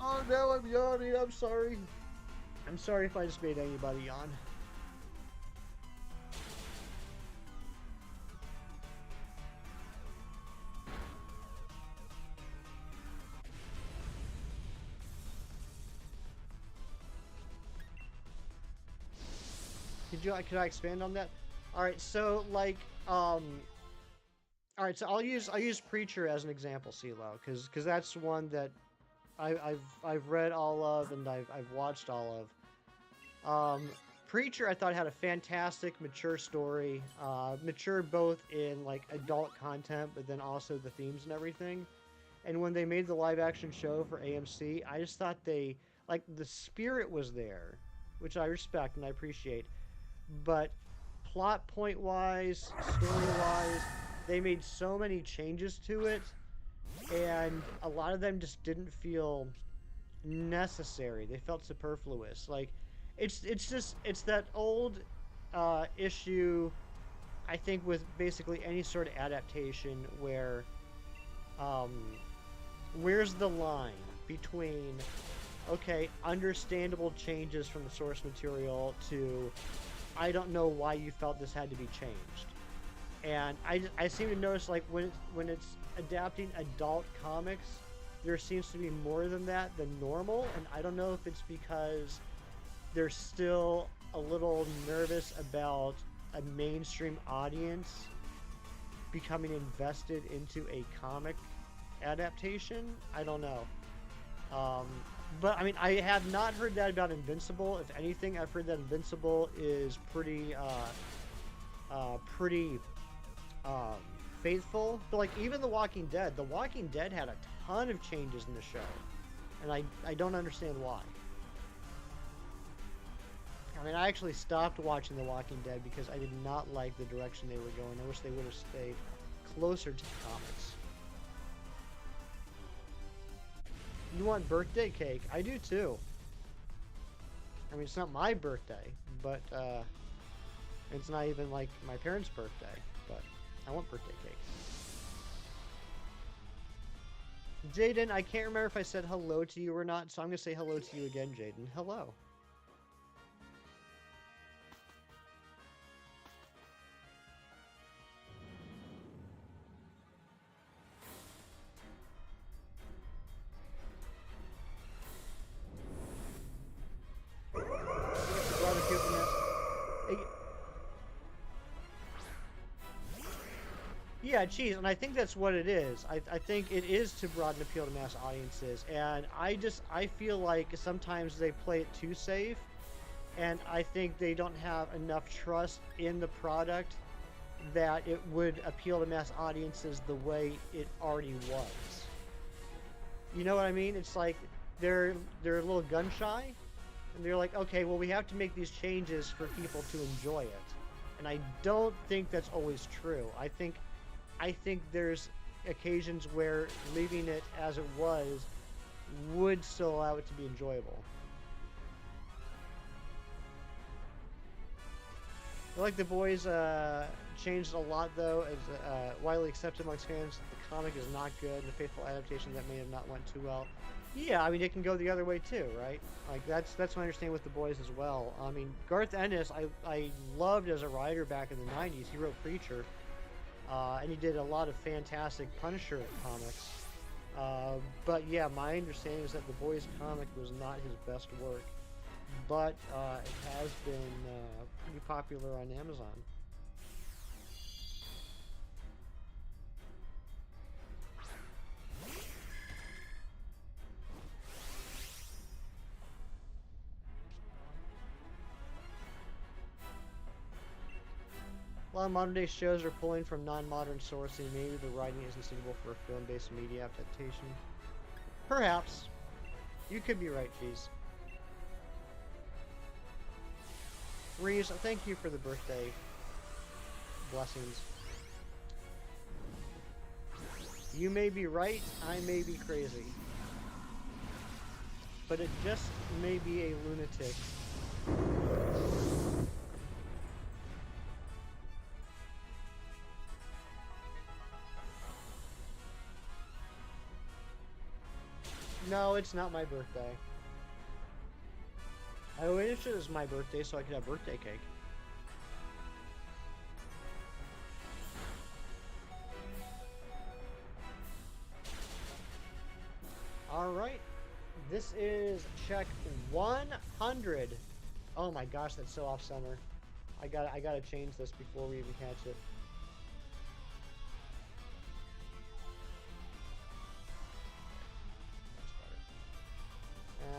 Oh no, I'm yawning. I'm sorry. I'm sorry if I just made anybody yawn. Could I expand on that? All right, so like all right, so I'll use Preacher as an example, CeeLo, because that's one that I've read all of and I've watched all of. Preacher I thought had a fantastic mature story, mature both in like adult content, but then also the themes and everything. And when they made the live action show for AMC, I just thought they, like, the spirit was there, which I respect and I appreciate, but plot point wise, story wise, they made so many changes to it, and a lot of them just didn't feel necessary. They felt superfluous. Like, it's that old issue, I think, with basically any sort of adaptation where where's the line between, okay, understandable changes from the source material to, I don't know why you felt this had to be changed. And I seem to notice, like, when it's adapting adult comics, there seems to be more than that than normal, and I don't know if it's because they're still a little nervous about a mainstream audience becoming invested into a comic adaptation. I don't know. But I mean, I have not heard that about Invincible. If anything, I've heard that Invincible is pretty faithful. But like, even The Walking Dead had a ton of changes in the show, and I don't understand why. I mean, I actually stopped watching The Walking Dead because I did not like the direction they were going. I wish they would have stayed closer to the comics. You want birthday cake? I do too. I mean, it's not my birthday, but it's not even like my parents' birthday, but I want birthday cake. Jaden, I can't remember if I said hello to you or not, so I'm going to say hello to you again, Jaden. Hello. Yeah, geez, and I think that's what it is. I think it is to broaden appeal to mass audiences, and I feel like sometimes they play it too safe, and I think they don't have enough trust in the product that it would appeal to mass audiences the way it already was. You know what I mean? It's like they're a little gun shy, and they're like, okay, well, we have to make these changes for people to enjoy it, and I don't think that's always true. I think there's occasions where leaving it as it was would still allow it to be enjoyable. I feel like the boys changed a lot, though, as widely accepted amongst fans. The comic is not good, and the faithful adaptation that may have not went too well. Yeah, I mean, it can go the other way too, right? Like that's what I understand with the boys as well. I mean, Garth Ennis, I loved as a writer back in the '90s. He wrote Preacher, and he did a lot of fantastic Punisher comics. But yeah, my understanding is that the boys comic was not his best work, but it has been pretty popular on Amazon. A lot of modern day shows are pulling from non-modern sources. Maybe the writing isn't suitable for a film-based media adaptation. Perhaps. You could be right, Cheese. Reese, thank you for the birthday blessings. You may be right, I may be crazy. But it just may be a lunatic. No, it's not my birthday. I wish it was my birthday so I could have birthday cake. Alright. This is check 100. Oh my gosh, that's so off center. I gotta change this before we even catch it.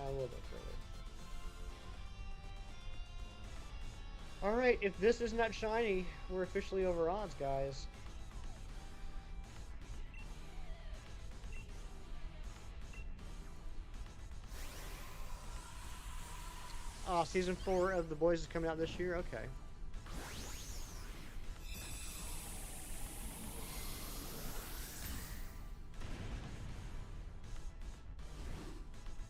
A little bit further. Alright, if this is not shiny, we're officially over odds, guys. Oh, season 4 of The Boys is coming out this year? Okay.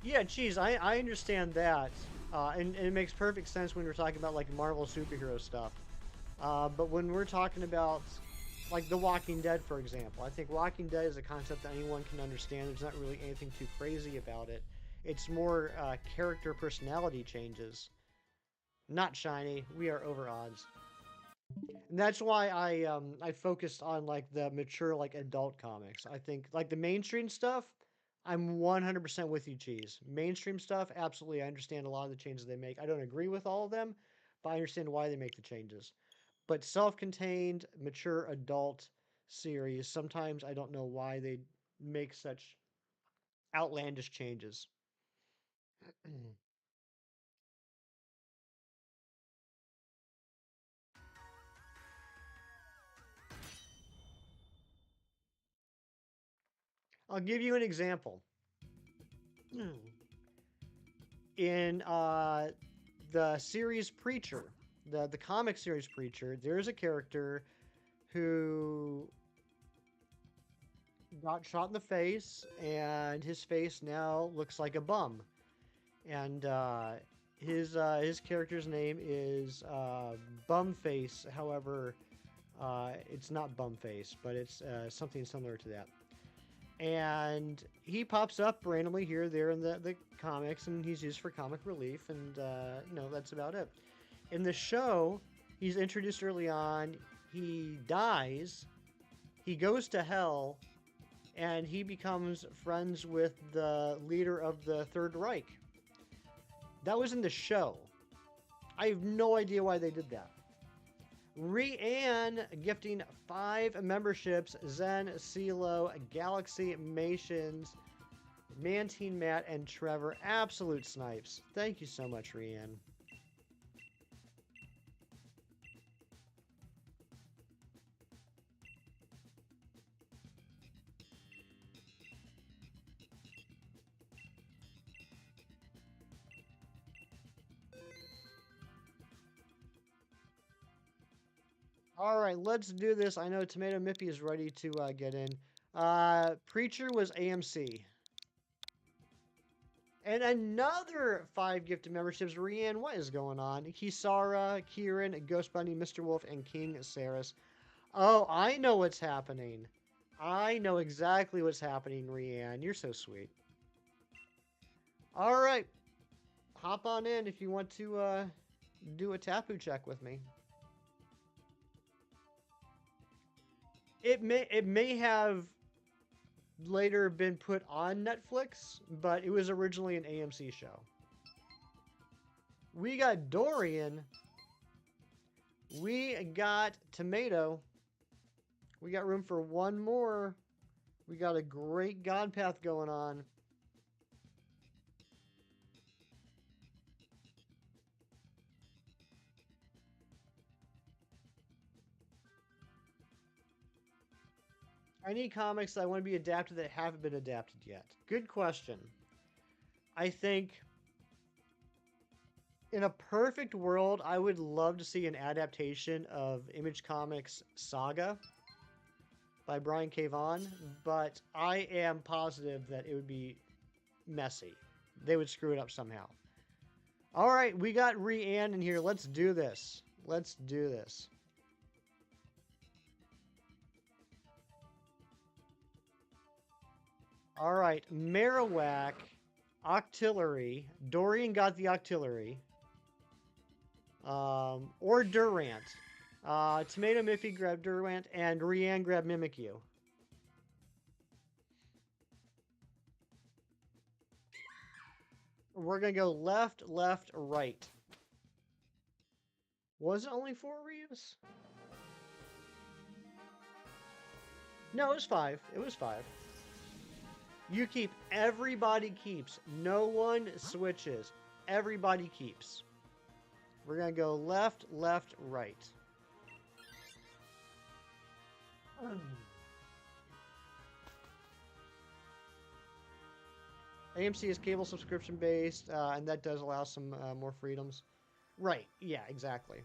Yeah, geez, I understand that. And it makes perfect sense when we're talking about, like, Marvel superhero stuff. But when we're talking about, like, The Walking Dead, for example, I think Walking Dead is a concept that anyone can understand. There's not really anything too crazy about it. It's more character personality changes. Not shiny. We are over odds. And that's why I focused on like the mature like adult comics. I think like the mainstream stuff, I'm 100% with you, Cheese. Mainstream stuff, absolutely, I understand a lot of the changes they make. I don't agree with all of them, but I understand why they make the changes. But self-contained, mature adult series, sometimes I don't know why they make such outlandish changes. I'll give you an example. In the series Preacher, the comic series Preacher, there's a character who got shot in the face, and his face now looks like a bum. And his character's name is Bumface. However, it's not Bumface, but it's something similar to that. And he pops up randomly here, there in the comics, and he's used for comic relief, and that's about it. In the show, he's introduced early on. He dies. He goes to hell, and he becomes friends with the leader of the Third Reich. That was in the show. I have no idea why they did that. Rianne gifting 5 memberships. Zen, CeeLo, Galaxy, Mations, Mantine, Matt, and Trevor. Absolute snipes. Thank you so much, Rianne. All right, let's do this. I know Tomato Mippy is ready to get in. Preacher was AMC. And another 5 gifted memberships. Rianne, what is going on? Kisara, Kieran, Ghost Bunny, Mr. Wolf, and King Saris. Oh, I know what's happening. I know exactly what's happening, Rianne. You're so sweet. All right. Hop on in if you want to do a Tapu check with me. It may have later been put on Netflix, but it was originally an AMC show. We got Dorian. We got Tomato. We got room for one more. We got a great God Path going on. I need comics that I want to be adapted that haven't been adapted yet. Good question. I think in a perfect world, I would love to see an adaptation of Image Comics Saga by Brian K. Vaughan, but I am positive that it would be messy. They would screw it up somehow. All right, we got Rianne in here. Let's do this. Let's do this. All right, Marowak, Octillery. Dorian got the Octillery. Or Durant. Tomato Miffy grabbed Durant, and Rianne grabbed Mimikyu. We're going to go left, left, right. Was it only 4 Reeves? No, it was 5. It was 5. You keep. Everybody keeps. No one switches. Everybody keeps. We're going to go left, left, right. AMC is cable subscription based, and that does allow some more freedoms. Right. Yeah, exactly.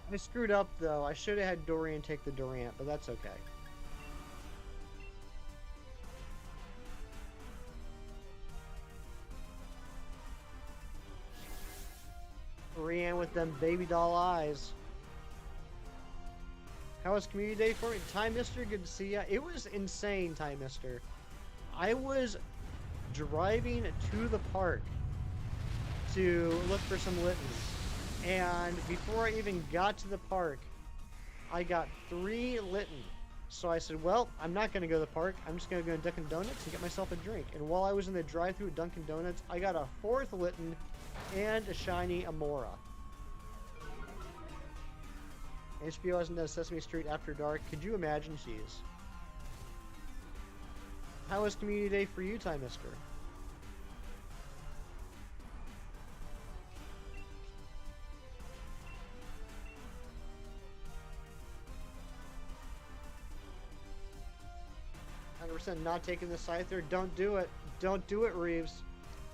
I screwed up, though. I should have had Dorian take the Durant, but that's okay. Rianne with them baby doll eyes. How was community day for me? Time Mister, good to see ya. It was insane, Time Mister. I was driving to the park to look for some Littens. And before I even got to the park, I got 3 Litten. So I said, well, I'm not going to go to the park. I'm just going to go to Dunkin' Donuts and get myself a drink. And while I was in the drive-thru at Dunkin' Donuts, I got a 4th Litten and a shiny Amora. HBO hasn't done Sesame Street After Dark. Could you imagine? Jeez. How was community day for you, Time Mister? 100% not taking the Scyther. Don't do it. Don't do it, Reeves.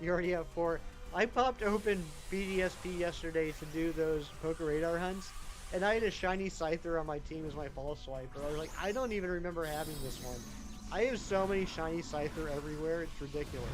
You already have 4. I popped open BDSP yesterday to do those Poker Radar hunts, and I had a shiny Scyther on my team as my fall swiper. I was like, I don't even remember having this one. I have so many shiny Scyther everywhere, it's ridiculous.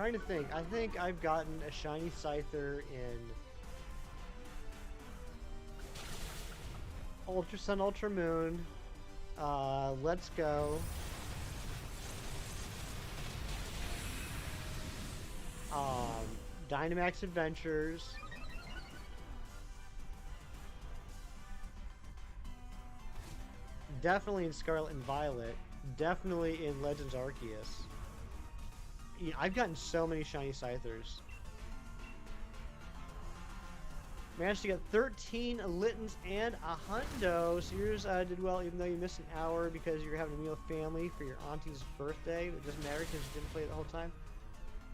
trying to think. I think I've gotten a shiny Scyther in Ultra Sun, Ultra Moon. Let's go. Dynamax Adventures. Definitely in Scarlet and Violet. Definitely in Legends Arceus. Yeah, I've gotten so many shiny Scythers. Managed to get 13 Littens and a Hundo. So yours did well, even though you missed an hour because you're having a meal with family for your auntie's birthday. It doesn't matter because you didn't play the whole time.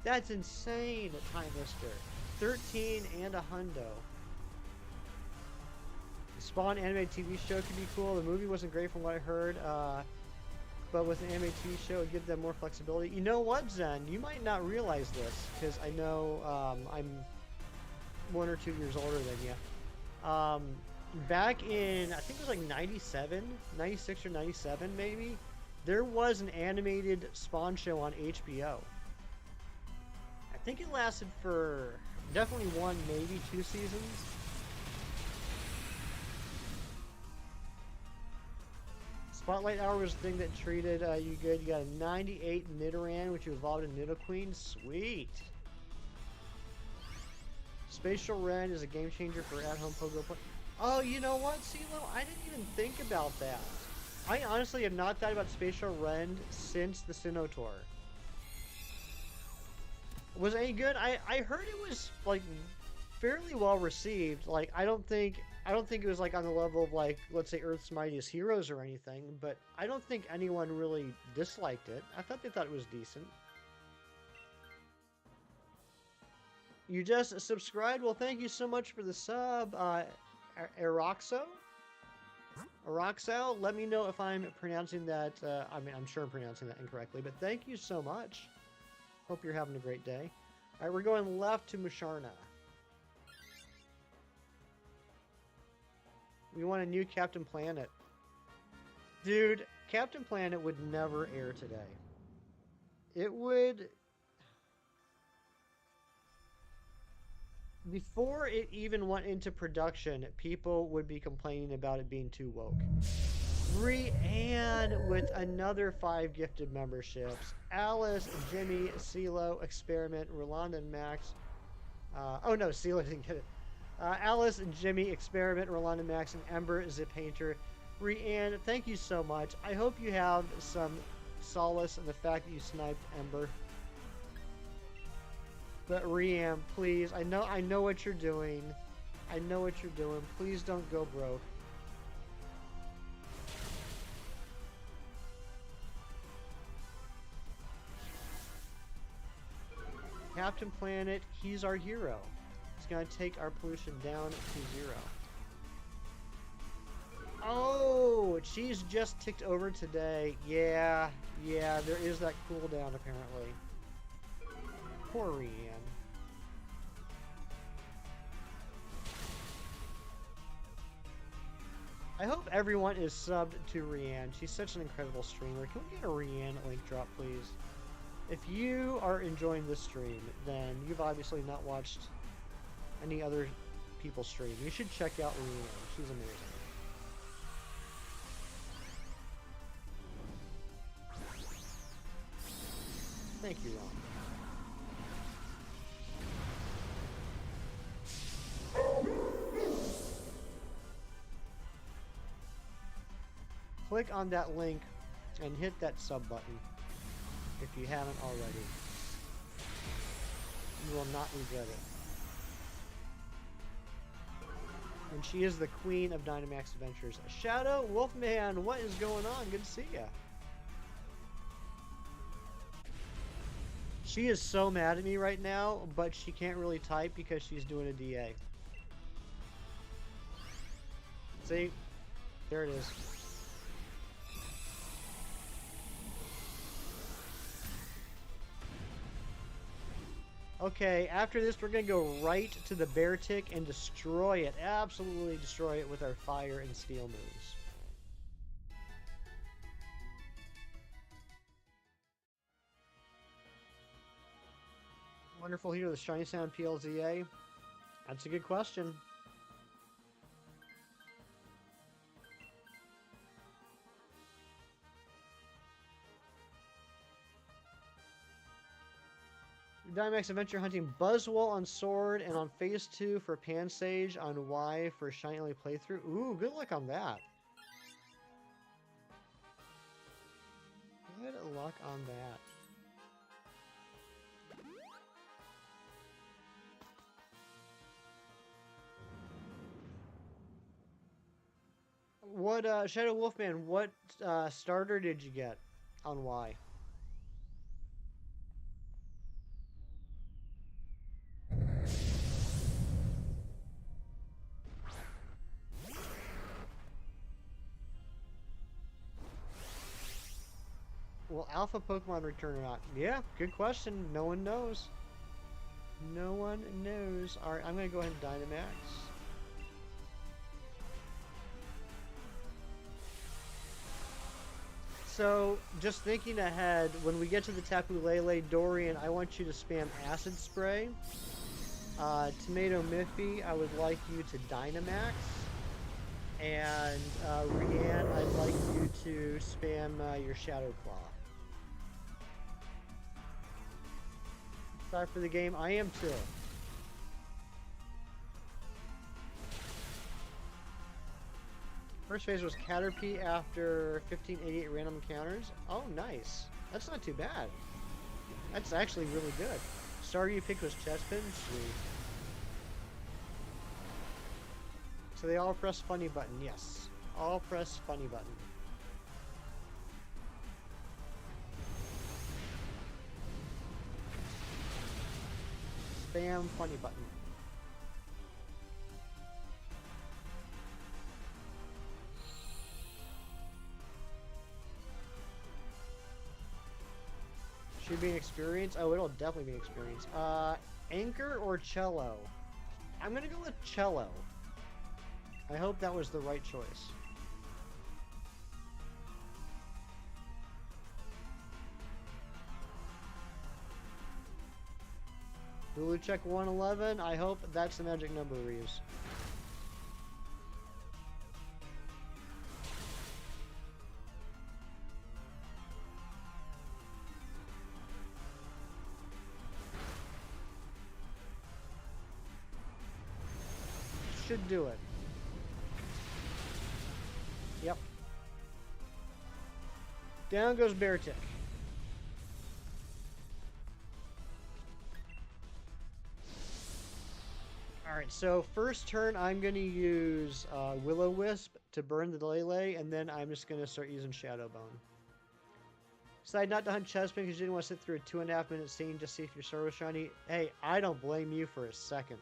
That's insane, Time Lister. 13 and a Hundo. The Spawn animated TV show could be cool. The movie wasn't great from what I heard. But with an animated TV show, it would give them more flexibility. You know what, Zen? You might not realize this, because I know I'm 1 or 2 years older than you. Back in, I think it was like 97, 96 or 97 maybe, there was an animated Spawn show on HBO. I think it lasted for definitely 1, maybe 2 seasons. Spotlight Hour was the thing that treated you good. You got a 98 Nidoran, which you evolved in Nidoqueen. Sweet. Spatial Ren is a game changer for at-home Pogo play. Oh, you know what, CeeLo? I didn't even think about that. I honestly have not thought about Spatial Ren since the Sinnoh Tour. Was it any good? I heard it was like fairly well received. Like I don't think it was like on the level of like, let's say, Earth's Mightiest Heroes or anything, but I don't think anyone really disliked it. I thought they thought it was decent. You just subscribed? Well, thank you so much for the sub, Aroxo. Aroxo, let me know if I'm pronouncing that, I mean, I'm sure I'm pronouncing that incorrectly, but thank you so much. Hope you're having a great day. All right, we're going left to Musharna. We want a new Captain Planet. Dude, Captain Planet would never air today. It would... Before it even went into production, people would be complaining about it being too woke. Brianne with another 5 gifted memberships. Alice, Jimmy, CeeLo, Experiment, Rolanda, and Max. Oh no, CeeLo didn't get it. Alice and Jimmy, Experiment, Rolanda, Max, and Ember, Zip Painter. Brianne, thank you so much. I hope you have some solace in the fact that you sniped Ember. But Riam, please, I know what you're doing. I know what you're doing. Please don't go broke. Captain Planet, he's our hero. He's gonna take our pollution down to 0. Oh, she's just ticked over today. Yeah, there is that cooldown apparently. Poor Rian. I hope everyone is subbed to Rian. She's such an incredible streamer. Can we get a Rian link drop, please? If you are enjoying this stream, then you've obviously not watched any other people stream. You should check out Rian. She's amazing. Thank you, Ron. Click on that link and hit that sub button if you haven't already. You will not regret it. And she is the queen of Dynamax Adventures. Shadow Wolfman, what is going on? Good to see ya. She is so mad at me right now, but she can't really type because she's doing a DA. See? There it is. Okay, after this, we're going to go right to the Bear Tick and destroy it. Absolutely destroy it with our fire and steel moves. Wonderful Heater, the Shiny Sound PLZA. That's a good question. Dynamax Adventure Hunting Buzzwole on Sword and on Phase 2 for Pansage on Y for Shiny only playthrough. Ooh, good luck on that. Good luck on that. What, Shadow Wolfman, what starter did you get on Y? Will Alpha Pokemon return or not? Yeah, good question. No one knows. No one knows. Alright, I'm going to go ahead and Dynamax. So, just thinking ahead, when we get to the Tapu Lele, Dorian, I want you to spam Acid Spray. Tomato Miffy, I would like you to Dynamax. And Rianne, I'd like you to spam your Shadow Claw. Sorry for the game, I am too. First phase was Caterpie after 1588 random encounters. Oh, nice. That's not too bad. That's actually really good. Starter you picked was Chespin? Sweet. So they all press funny button, yes. All press funny button. Spam funny button. Should be an experience. Oh, it'll definitely be an experience. Anchor or Cello? I'm gonna go with Cello. I hope that was the right choice. Hulu check 111. I hope that's the magic number, Reeves. Should do it. Yep. Down goes Beartick. Alright, so first turn I'm going to use Will-O-Wisp to burn the Lele, and then I'm just going to start using Shadow Bone. Decide not to hunt Chespin because you didn't want to sit through a 2.5 minute scene just to see if your sword was shiny. Hey, I don't blame you for a second.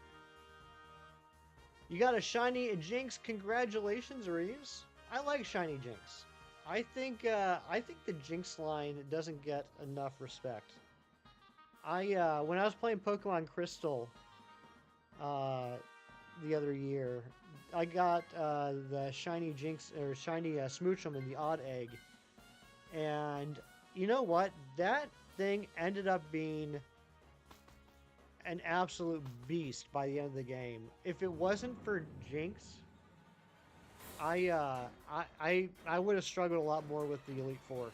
You got a shiny Jinx. Congratulations, Reeves. I like shiny Jinx. I think the Jinx line doesn't get enough respect. When I was playing Pokemon Crystal the other year, I got the shiny Jinx or shiny Smoochum in the Odd Egg, and you know what? That thing ended up being an absolute beast by the end of the game. If it wasn't for Jinx, I would have struggled a lot more with the Elite Four.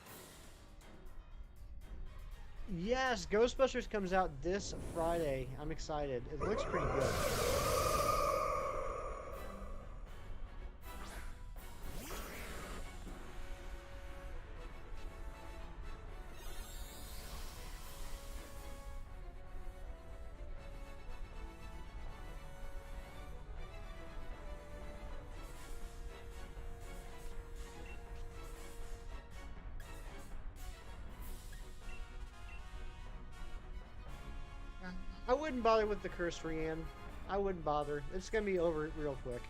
Yes, Ghostbusters comes out this Friday. I'm excited. It looks pretty good. I wouldn't bother with the curse, Rianne. I wouldn't bother. It's gonna be over real quick.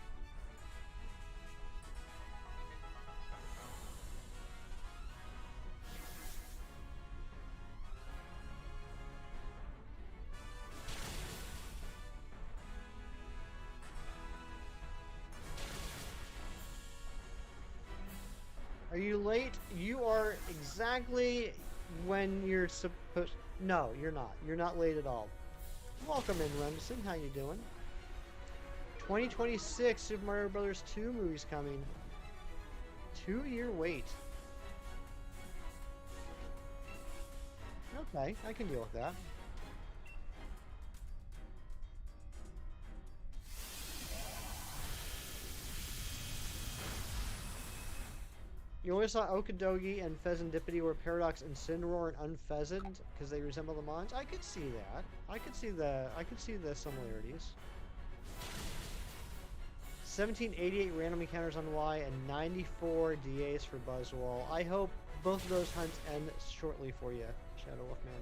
Are you late? You are exactly when you're supposed... No, you're not. You're not late at all. Welcome in, Rendison. How you doing? 2026 Super Mario Bros. 2 movie's coming. 2-year wait. Okay, I can deal with that. You always thought Okadogi and Pheasantipity were Paradox and Cinnroar and Unpheasant because they resemble the mons. I could see that. I could see the similarities. 1788 random encounters on Y and 94 DAs for Buzzwall. I hope both of those hunts end shortly for you, Shadow Wolfman.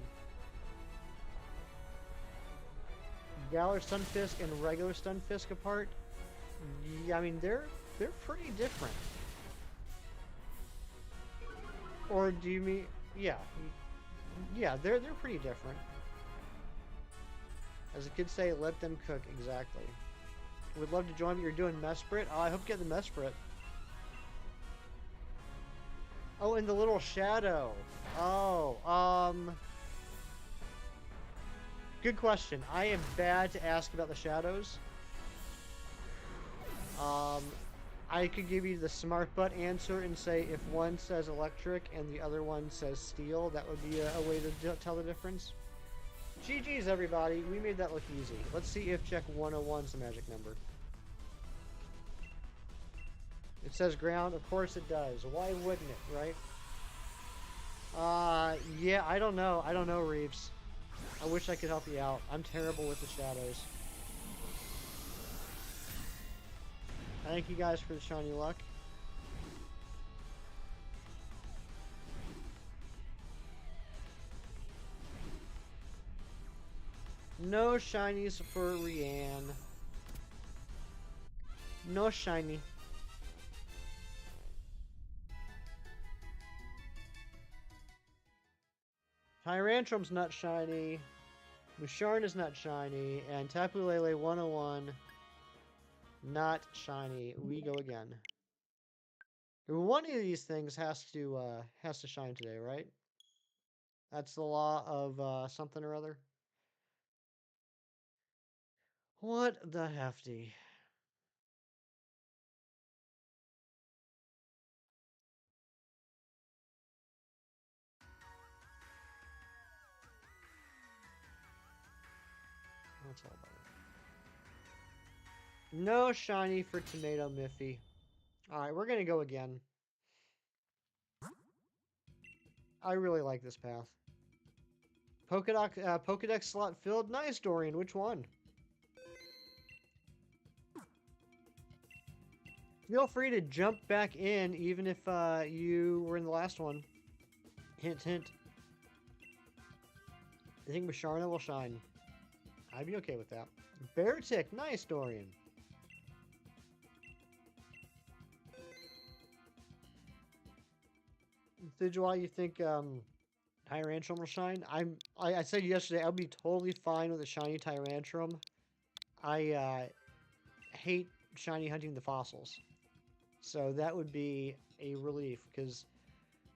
Galar Stunfisk and regular Stunfisk apart? Yeah, I mean they're pretty different. Or do you mean yeah. Yeah, they're pretty different. As the kids say, let them cook, exactly. Would love to join, but you're doing Mesprit. Oh, I hope you get the Mesprit. Oh, and the little shadow. Oh, good question. I am bad to ask about the shadows. I could give you the smart butt answer and say if one says electric and the other one says steel, that would be a way to tell the difference. GG's, everybody. We made that look easy. Let's see if check 101's the magic number. It says ground. Of course it does. Why wouldn't it, right? Yeah, I don't know. I don't know, Reeves. I wish I could help you out. I'm terrible with the shadows. Thank you guys for the shiny luck. No shinies for Rianne. No shiny. Tyrantrum's not shiny. Musharn is not shiny. And Tapu Lele 101 not shiny. We go again. One of these things has to shine today, right? That's the law of something or other. What the hefty? That's all about it. No shiny for Tomato Miffy. Alright, we're gonna go again. I really like this path. Pokedex slot filled. Nice, Dorian. Which one? Feel free to jump back in, even if you were in the last one. Hint, hint. I think Musharna will shine. I'd be okay with that. Beartick. Nice, Dorian. Thijua, you think Tyrantrum will shine? I said yesterday I'll be totally fine with a shiny Tyrantrum. I hate shiny hunting the fossils. So that would be a relief because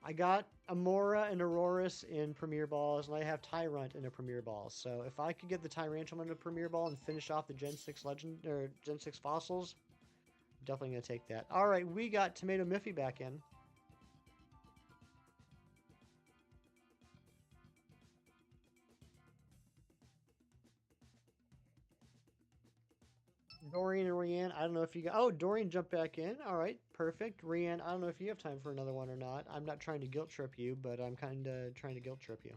I got Amora and Aurorus in Premier Balls, and I have Tyrunt in a Premier Ball. So if I could get the Tyrantrum in a Premier Ball and finish off the Gen 6 Legend or Gen 6 Fossils, I'm definitely gonna take that. All right, we got Tomato Miffy back in. Dorian and Rianne, I don't know if you got... Oh, Dorian jumped back in. All right, perfect. Rianne, I don't know if you have time for another one or not. I'm not trying to guilt trip you, but I'm kind of trying to guilt trip you.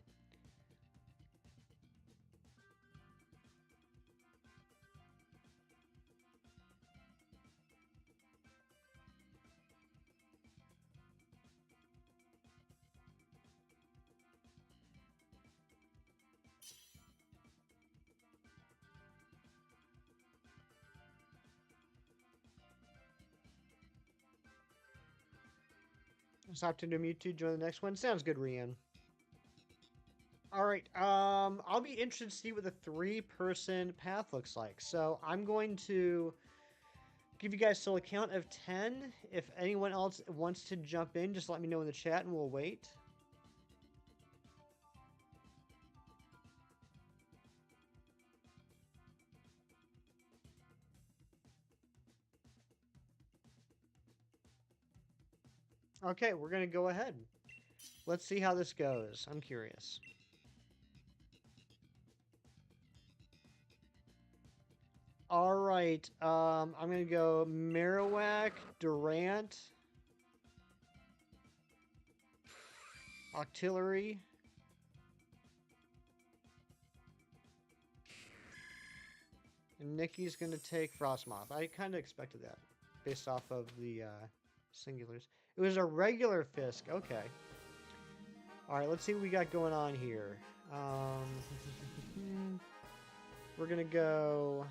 Stop to Mewtwo, join the next one. Sounds good, Rianne. All right, I'll be interested to see what the 3-person path looks like. So I'm going to give you guys till a count of 10. If anyone else wants to jump in, just let me know in the chat and we'll wait. Okay, we're gonna go ahead. Let's see how this goes. I'm curious. All right. I'm gonna go Marowak, Durant, Octillery, and Nikki's gonna take Frostmoth. I kind of expected that, based off of the singulars. It was a regular Fisk. Okay. All right. Let's see what we got going on here. We're gonna go.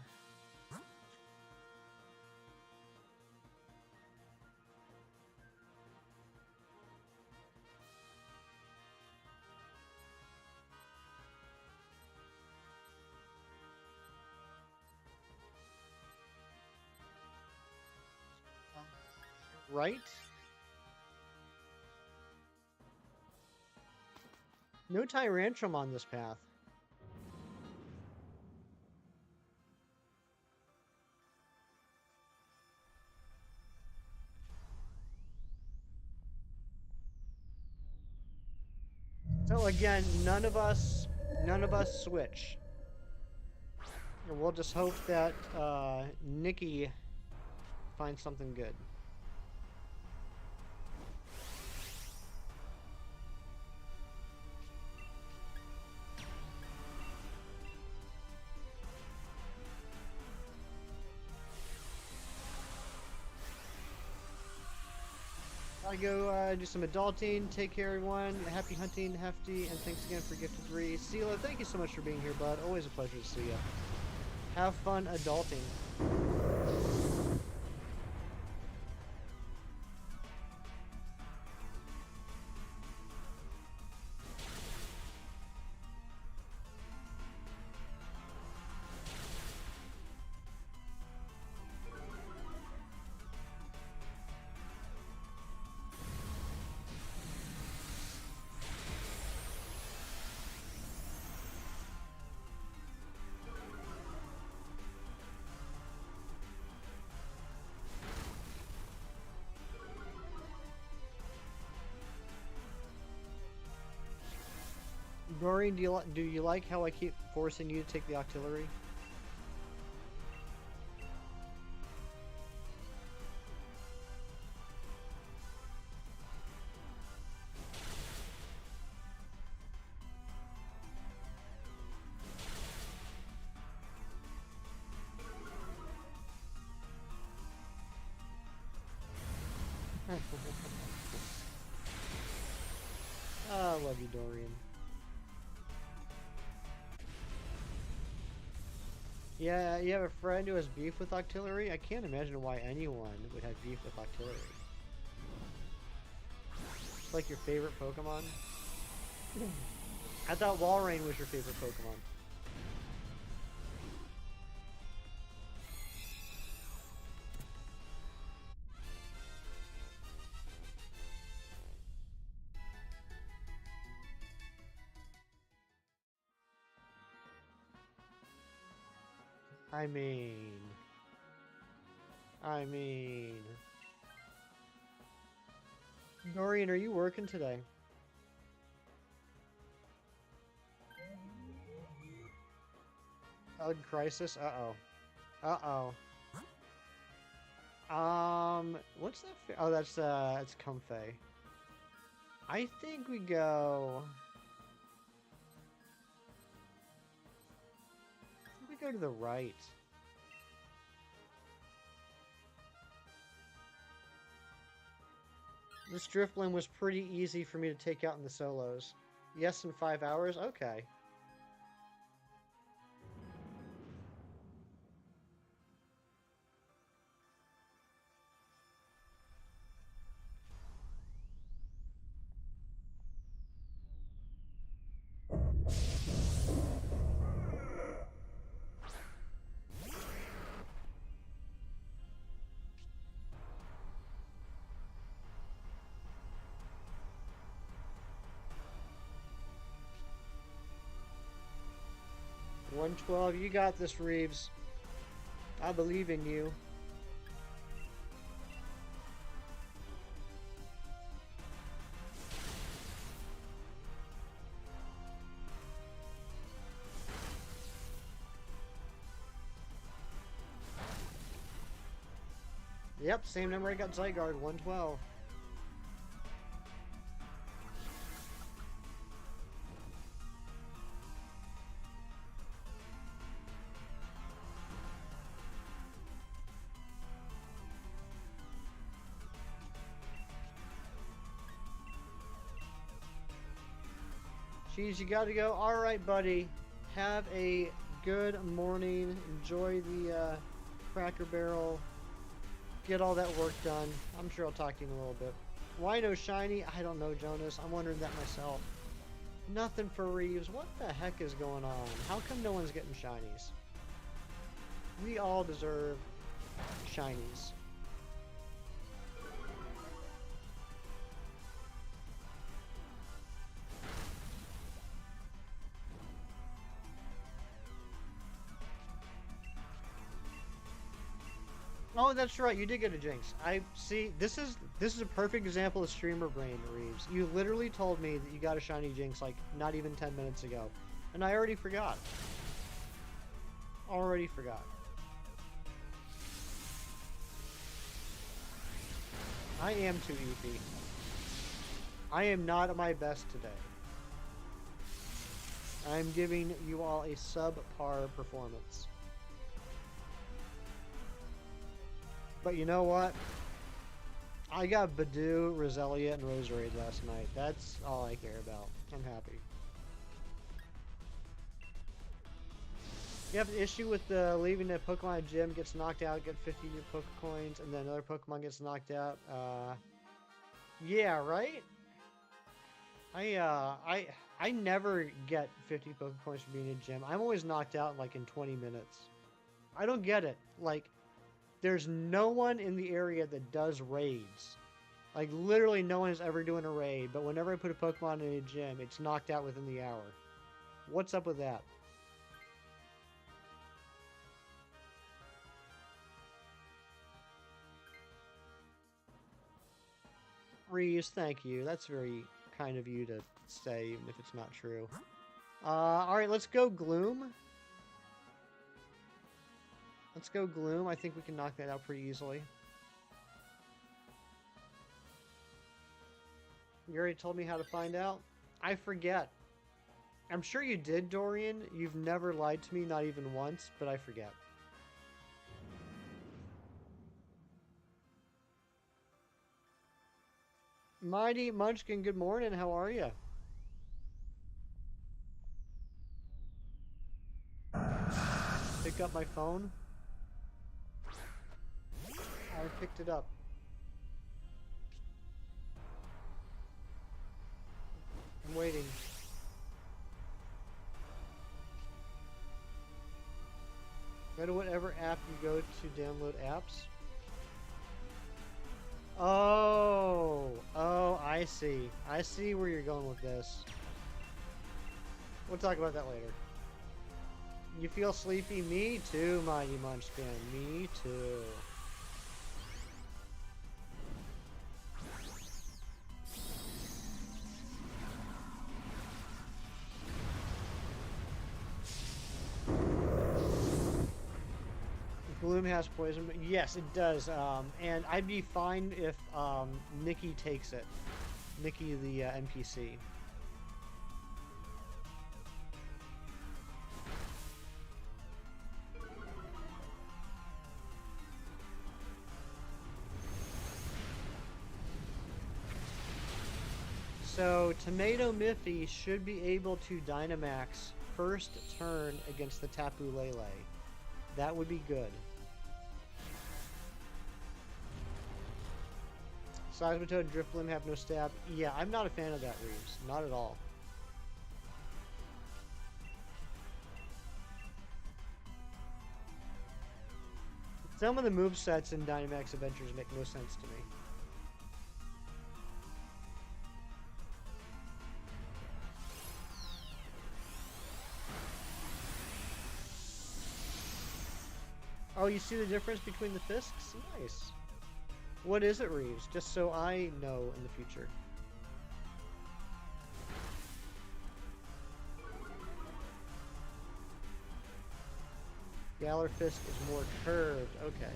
Right? No Tyrantrum on this path. So again, none of us switch. And we'll just hope that Nikki finds something good. I go do some adulting. Take care, everyone. Happy hunting, Hefty, and thanks again for Gifted 3. Sela, thank you so much for being here, bud. Always a pleasure to see you. Have fun adulting. Doreen, do you like how I keep forcing you to take the Octillery? I love you, Dorian. Yeah, you have a friend who has beef with Octillery? I can't imagine why anyone would have beef with Octillery. It's like your favorite Pokemon? I thought Walrein was your favorite Pokemon. I mean... Dorian, are you working today? Ugh, Crisis? Uh-oh. Uh-oh. What's that? Oh, it's Comfey. I think we go... I think we go to the right. This Drifblim was pretty easy for me to take out in the solos. Yes, in 5 hours? Okay. $112, you got this, Reeves. I believe in you. Yep, same number I got Zygarde, 112. Jeez, you gotta go. Alright, buddy. Have a good morning. Enjoy the Cracker Barrel. Get all that work done. I'm sure I'll talk to you in a little bit. Why no shiny? I don't know, Jonas. I'm wondering that myself. Nothing for Reeves. What the heck is going on? How come no one's getting shinies? We all deserve shinies. Oh, that's right. You did get a Jinx. I see. This is a perfect example of streamer brain, Reeves. You literally told me that you got a shiny Jinx like not even 10 minutes ago, and I already forgot. Already forgot. I am too easy. I am not at my best today. I'm giving you all a subpar performance. But you know what? I got Badoo, Roselia, and Roserade last night. That's all I care about. I'm happy. You have an issue with leaving a Pokemon gym, gets knocked out, get 50 new Pokecoins, and then another Pokemon gets knocked out. Yeah, right? I never get 50 Pokecoins for being in a gym. I'm always knocked out like in 20 minutes. I don't get it. Like, there's no one in the area that does raids. Like, literally no one is ever doing a raid, but whenever I put a Pokemon in a gym, it's knocked out within the hour. What's up with that? Reeves, thank you. That's very kind of you to say, even if it's not true. Alright, let's go Gloom. Let's go Gloom. I think we can knock that out pretty easily. You already told me how to find out? I forget. I'm sure you did, Dorian. You've never lied to me, not even once, but I forget. Mighty Munchkin, good morning. How are you? Pick up my phone. I picked it up. I'm waiting. Go to whatever app you go to download apps. Oh, I see. I see where you're going with this. We'll talk about that later. You feel sleepy? Me too, Mighty Munchkin. Me too. Gloom has poison. Yes, it does. And I'd be fine if Nikki takes it. Nikki, the NPC. So, Tomato Miffy should be able to Dynamax first turn against the Tapu Lele. That would be good. Seismitoad and Drifloon have no stab. Yeah, I'm not a fan of that, Reeves. Not at all. Some of the movesets in Dynamax Adventures make no sense to me. Oh, you see the difference between the Fisks? Nice. What is it, Reeves? Just so I know in the future. Galar Fisk is more curved. Okay.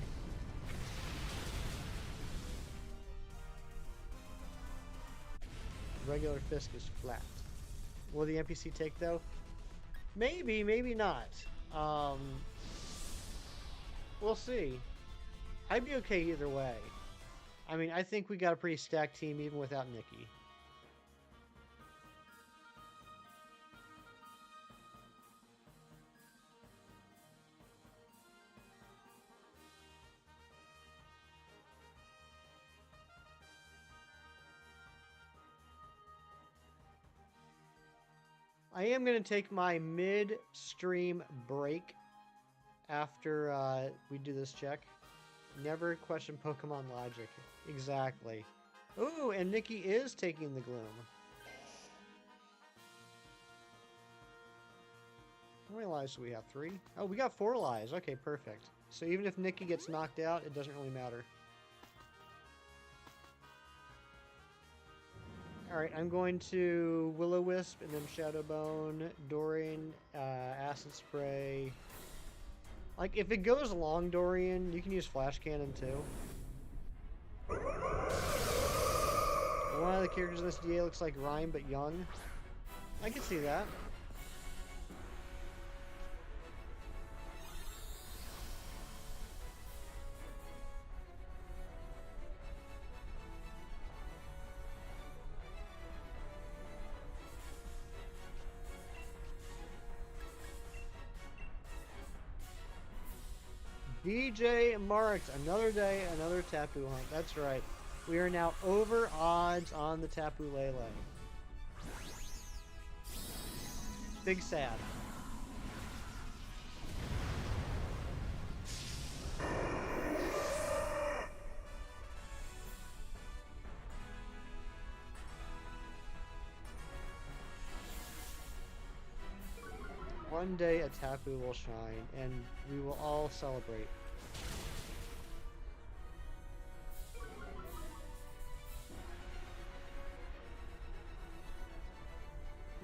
Regular Fisk is flat. Will the NPC take though? Maybe, maybe not. Um, we'll see. I'd be okay either way. I mean, I think we got a pretty stacked team even without Nikki. I am going to take my mid-stream break after we do this check. Never question Pokemon logic. Exactly. Ooh, and Nikki is taking the Gloom. How many lives do we have? 3? Oh, we got 4 lives. Okay, perfect. So even if Nikki gets knocked out, it doesn't really matter. Alright, I'm going to Will-O-Wisp and then Shadowbone, Dorian, Acid Spray. Like, if it goes long Dorian, you can use Flash Cannon too. One of the characters in this DA looks like Rhyme but young. I can see that. DJ marked. Another day, another Tapu Hunt. That's right. We are now over odds on the Tapu Lele. Big sad. One day a Tapu will shine, and we will all celebrate.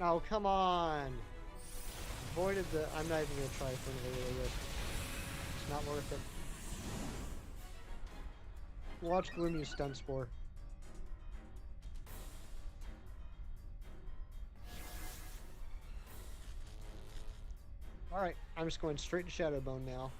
Oh, come on! Avoided the... I'm not even going to try for another risk. It's not worth it. Watch Gloom use Stun Spore. Alright, I'm just going straight to Shadowbone now.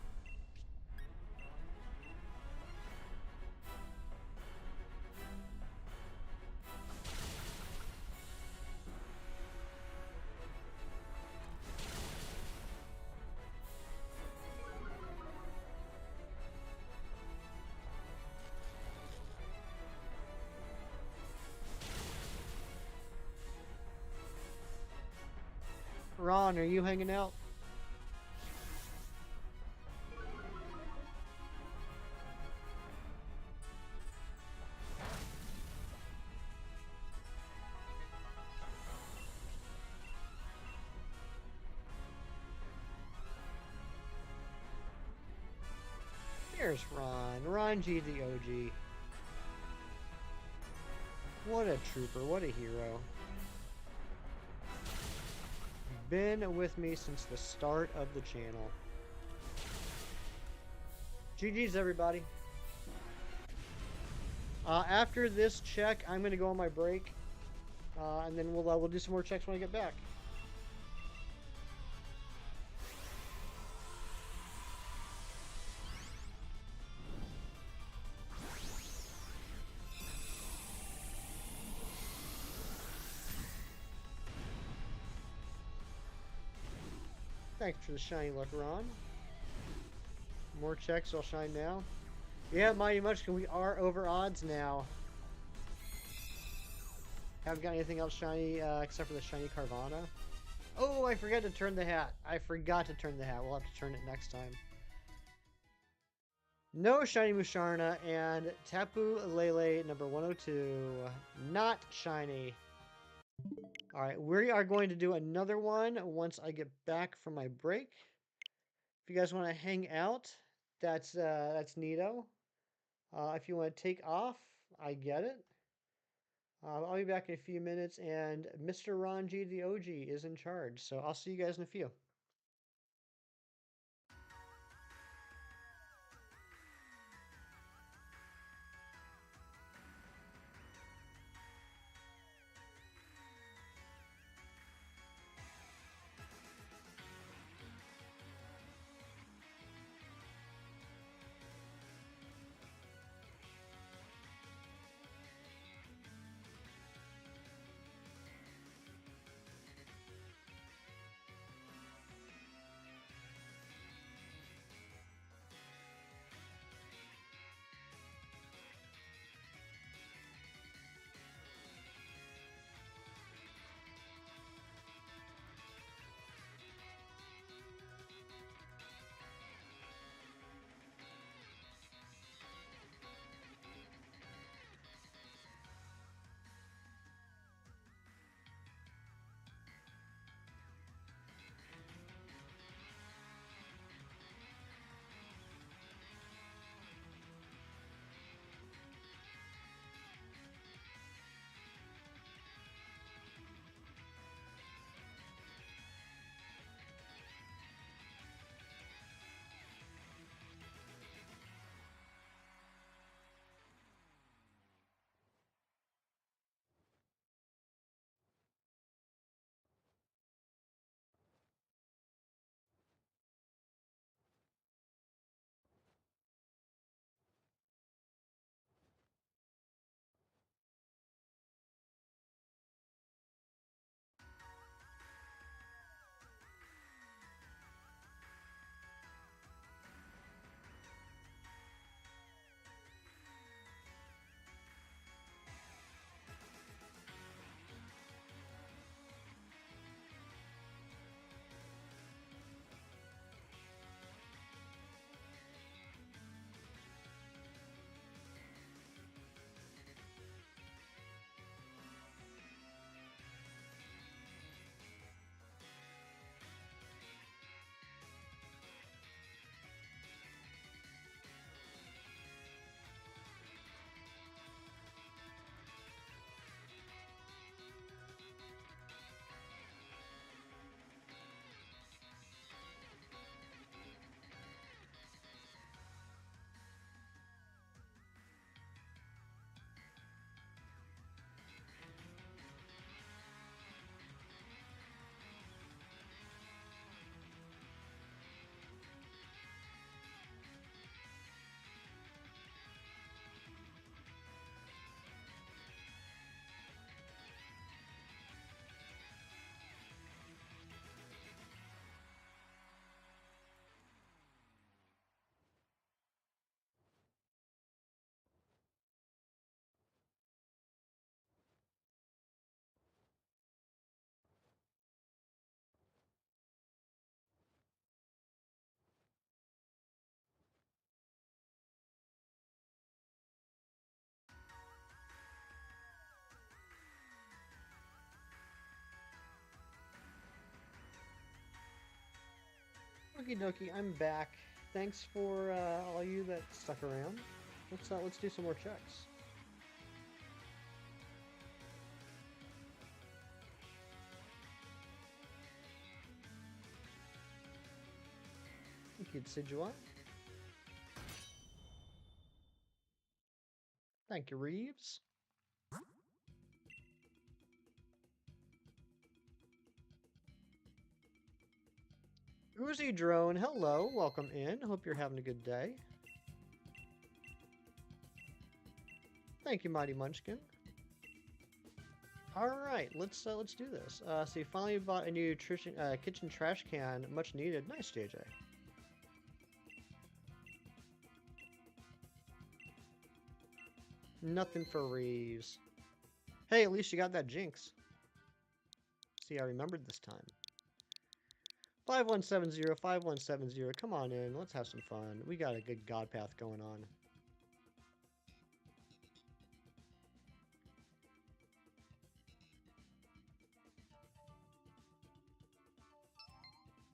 Ron, are you hanging out? There's Ron. Ron G, the OG. What a trooper. What a hero. Been with me since the start of the channel. GG's, everybody. After this check, I'm going to go on my break. And then we'll do some more checks when I get back. Thanks for the shiny luck, Ron. More checks, I'll shine now. Yeah, Mighty Munchkin, we are over odds now. Haven't got anything else shiny except for the shiny Carvana. Oh, I forgot to turn the hat. I forgot to turn the hat. We'll have to turn it next time. No shiny Musharna and Tapu Lele number 102. Not shiny. Alright, we are going to do another one once I get back from my break. If you guys want to hang out, that's neato. If you want to take off, I get it. I'll be back in a few minutes, and Mr. Ron G, the OG, is in charge. So I'll see you guys in a few. Okie dokie, I'm back. Thanks for all you that stuck around. Let's do some more checks. Thank you, Sijuan. Thank you, Reeves. Uzi Drone, hello, welcome in. Hope you're having a good day. Thank you, Mighty Munchkin. All right, let's do this. So you finally bought a new kitchen trash can, much needed. Nice, JJ. Nothing for Reeves. Hey, at least you got that jinx. See, I remembered this time. 5170, 5170. Come on in. Let's have some fun. We got a good god path going on.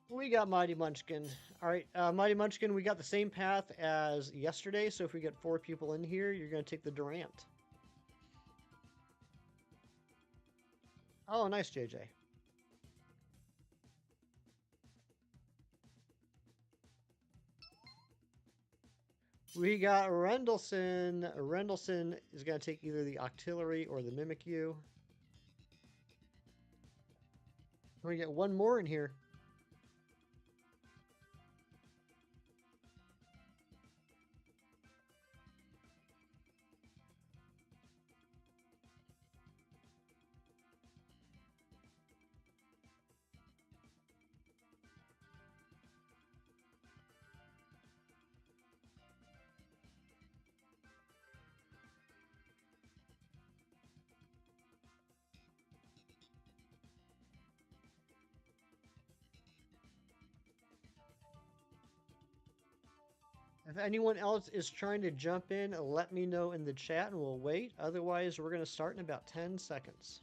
We got Mighty Munchkin. All right, Mighty Munchkin, we got the same path as yesterday, so if we get 4 people in here, you're going to take the Durant. Oh, nice, JJ. We got Rendleson. Rendleson is going to take either the Octillery or the Mimikyu. We get one more in here. If anyone else is trying to jump in, let me know in the chat and we'll wait. Otherwise, we're going to start in about 10 seconds.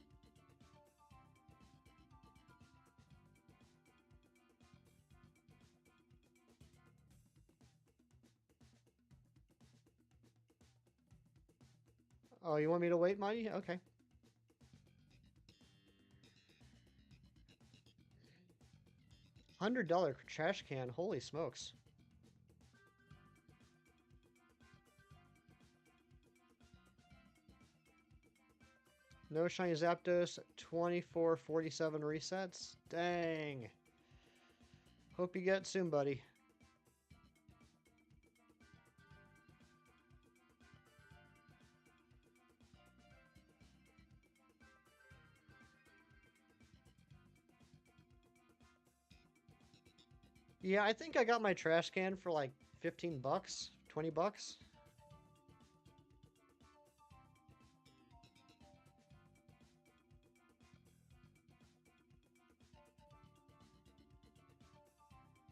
Oh, you want me to wait, Mighty? Okay. $100 trash can. Holy smokes. No shiny Zapdos. 2447 resets. Dang. Hope you get it soon, buddy. Yeah, I think I got my trash can for like 15 bucks, 20 bucks.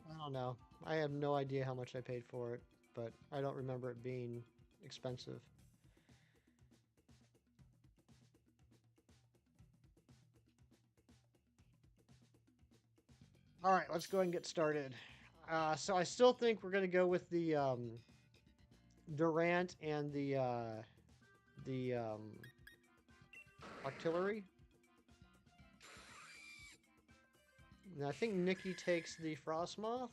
I don't know. I have no idea how much I paid for it, but I don't remember it being expensive. All right, let's go ahead and get started. So I still think we're going to go with the Durant and the Octillery. And I think Nikki takes the Frostmoth.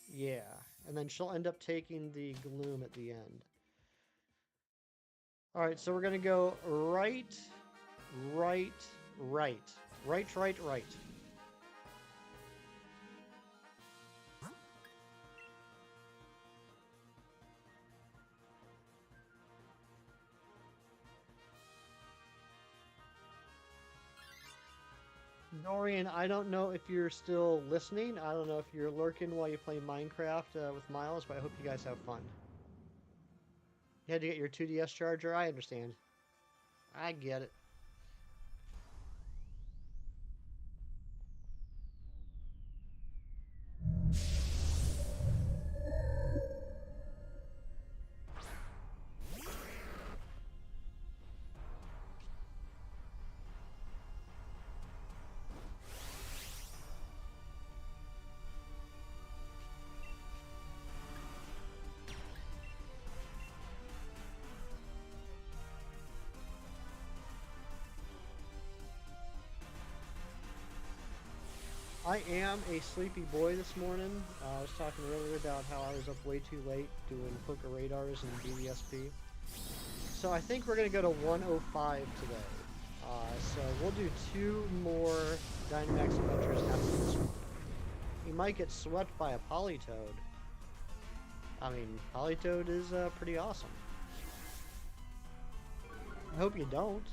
Yeah, and then she'll end up taking the Gloom at the end. All right, so we're going to go right, right, right. Right, right, right. Dorian, I don't know if you're still listening. I don't know if you're lurking while you play Minecraft with Miles, but I hope you guys have fun. You had to get your 2DS charger? I understand. I get it. I am a sleepy boy this morning. I was talking earlier about how I was up way too late doing Poker Radars and BBSP. So I think we're going to go to 105 today. So we'll do 2 more Dynamax Adventures after this one. You might get swept by a Politoed. I mean, Politoed is pretty awesome. I hope you don't.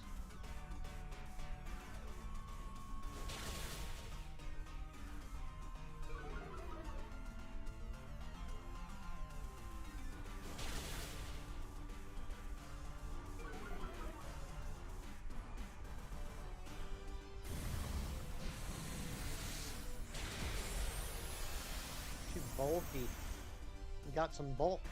Too bulky. You got some bulk.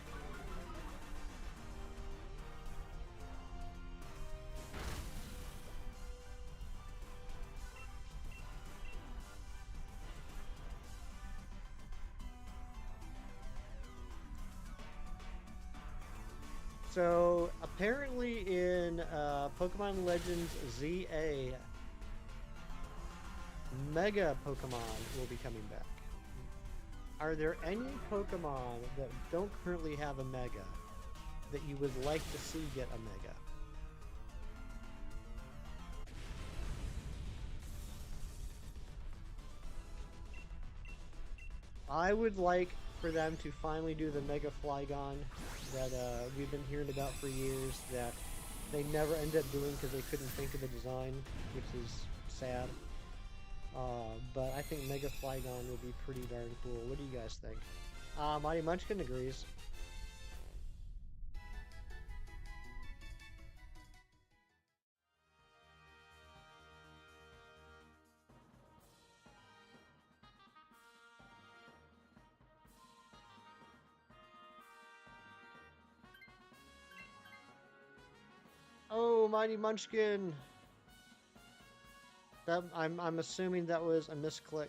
So apparently in Pokemon Legends ZA, Mega Pokemon will be coming back. Are there any Pokemon that don't currently have a Mega that you would like to see get a Mega? I would like for them to finally do the Mega Flygon that we've been hearing about for years that they never ended up doing because they couldn't think of the design, which is sad. But I think Mega Flygon would be pretty darn cool. What do you guys think? Mighty Munchkin agrees. Oh, Mighty Munchkin! That I'm assuming that was a misclick.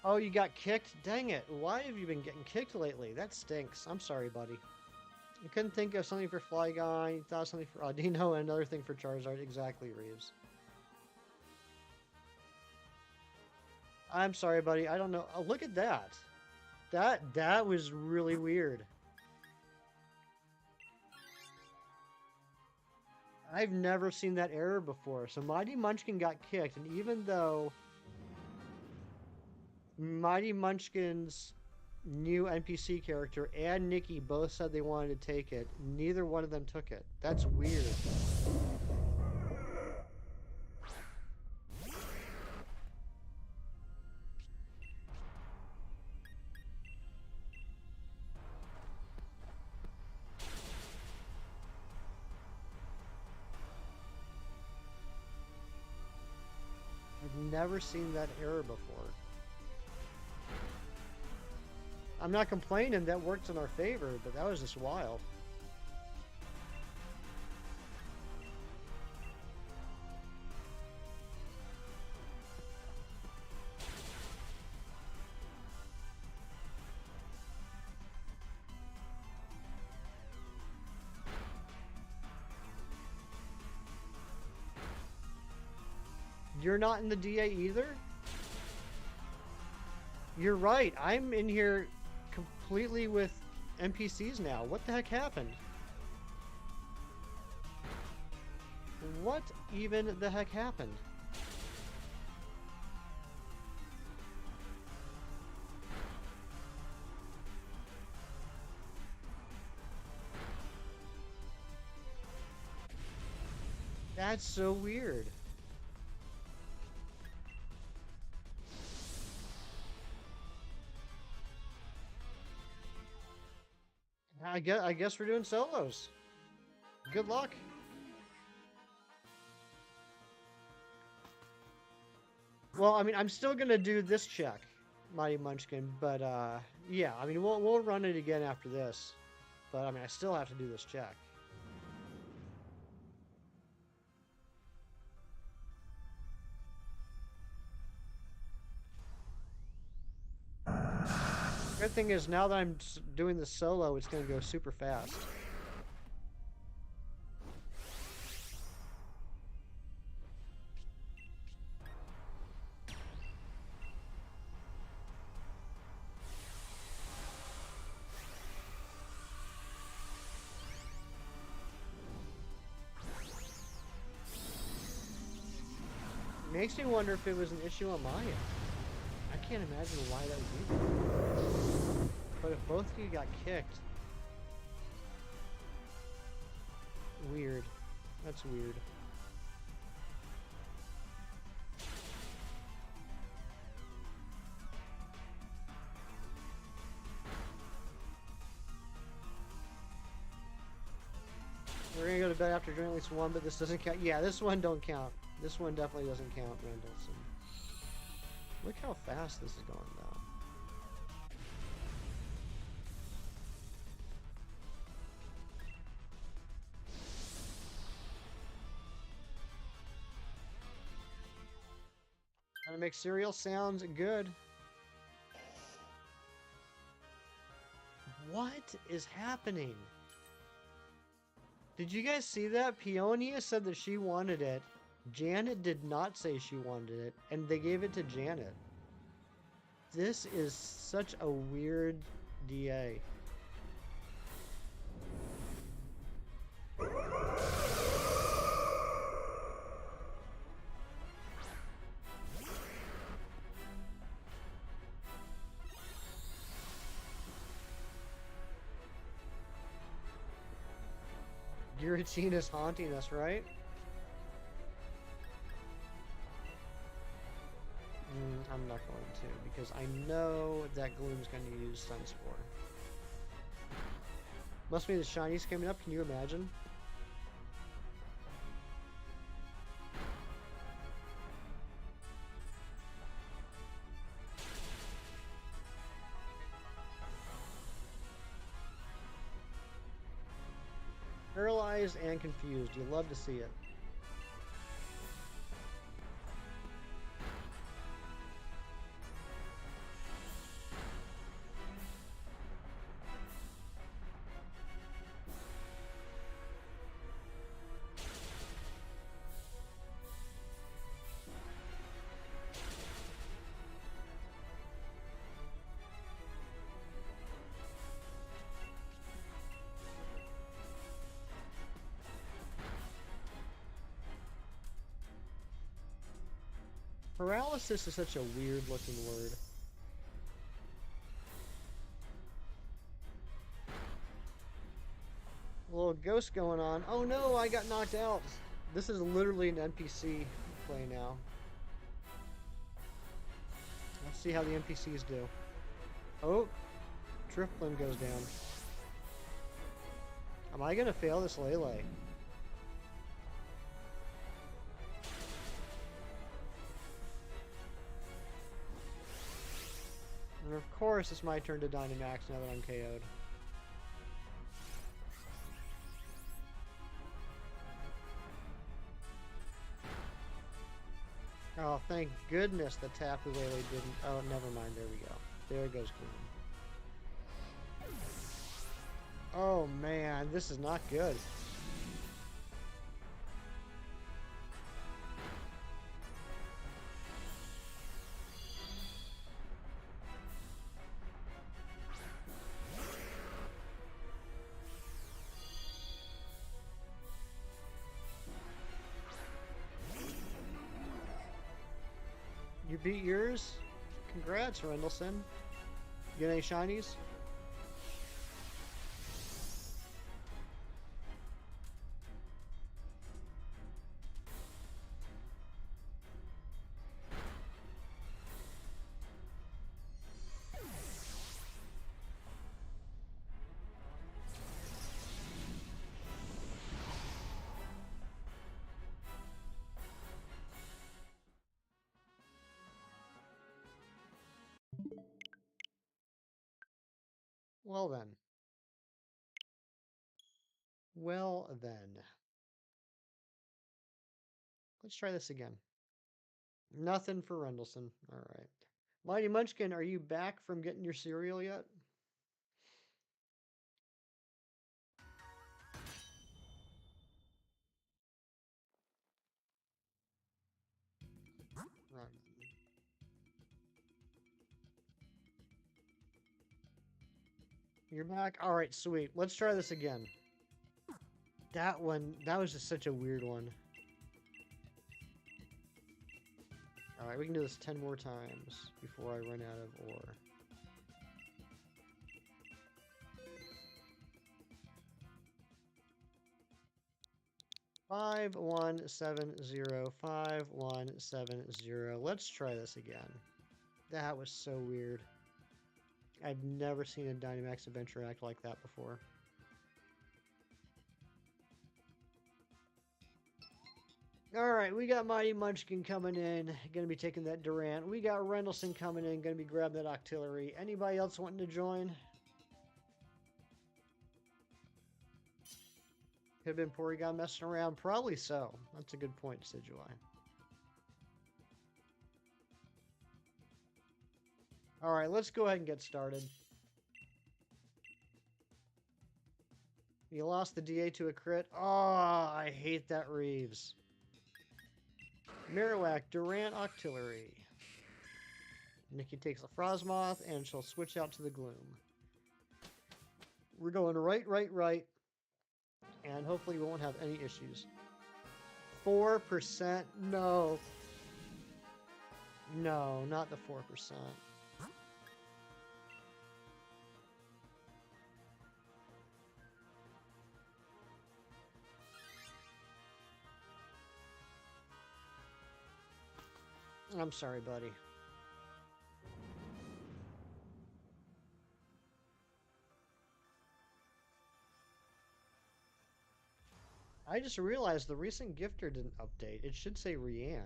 Oh, you got kicked? Dang it. Why have you been getting kicked lately? That stinks. I'm sorry, buddy. You couldn't think of something for Flygon, you thought something for Audino, and another thing for Charizard. Exactly, Reeves. I'm sorry, buddy. I don't know. Oh, look at that. That was really weird. I've never seen that error before. So Mighty Munchkin got kicked, and even though Mighty Munchkin's new NPC character and Nikki both said they wanted to take it, neither one of them took it. That's weird. I've never seen that error before. I'm not complaining, that worked in our favor, but that was just wild. You're not in the DA either? You're right, I'm in here completely with NPCs now. What the heck happened? What even the heck happened? That's so weird. I guess we're doing solos. Good luck. Well, I mean, I'm still gonna do this check, Mighty Munchkin, but yeah, I mean, we'll run it again after this. But I mean, I still have to do this check. Good thing is now that I'm doing the solo, it's going to go super fast. Makes me wonder if it was an issue on my end. I can't imagine why that would be there. But if both of you got kicked... Weird. That's weird. We're gonna go to bed after doing at least one, but this doesn't count. Yeah, this one don't count. This one definitely doesn't count, Randallson. Look how fast this is going, though. Gotta make cereal sounds good. What is happening? Did you guys see that? Peonia said that she wanted it. Janet did not say she wanted it, and they gave it to Janet. This is such a weird DA. Giratina's haunting us, right? I'm not going to, because I know that Gloom's going to use Sunspore. Must be the shinies coming up, can you imagine? Paralyzed and confused. You love to see it. Paralysis is such a weird looking word. A little ghost going on. Oh no, I got knocked out. This is literally an NPC play now. Let's see how the NPCs do. Oh, Triflin goes down. Am I gonna fail this Lele? And of course, it's my turn to Dynamax now that I'm KO'd. Oh, thank goodness the Tapu Lele didn't. Oh, never mind. There we go. There goes Gloom. Oh man, this is not good. You beat yours? Congrats, Rendleson. You get any shinies? Well then. Well then. Let's try this again. Nothing for Rendleson. Alright. Mighty Munchkin, are you back from getting your cereal yet? Right. You're back? Alright, sweet. Let's try this again. That one, that was just such a weird one. Alright, we can do this 10 more times before I run out of ore. Five, 1, 7, 0, 5, 1, 7, 0. Let's try this again. That was so weird. I've never seen a Dynamax Adventure act like that before. Alright, we got Mighty Munchkin coming in. Gonna be taking that Durant. We got Rendlesham coming in. Gonna be grabbing that Octillery. Anybody else wanting to join? Could have been Porygon messing around. Probably so. That's a good point, Decidueye. Alright, let's go ahead and get started. You lost the DA to a crit. Oh, I hate that Reeves. Marowak, Durant, Octillery. Nikki takes the Frosmoth, and she'll switch out to the Gloom. We're going right, right, right. And hopefully we won't have any issues. 4%? No. No, not the 4%. I'm sorry, buddy. I just realized the recent gifter didn't update. It should say Rianne.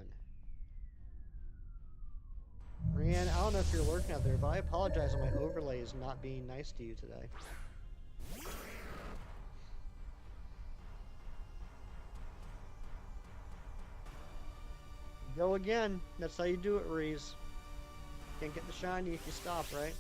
Rianne, I don't know if you're lurking out there, but I apologize on my overlays not being nice to you today. Go again. That's how you do it, Reese. Can't get the shiny if you stop, right?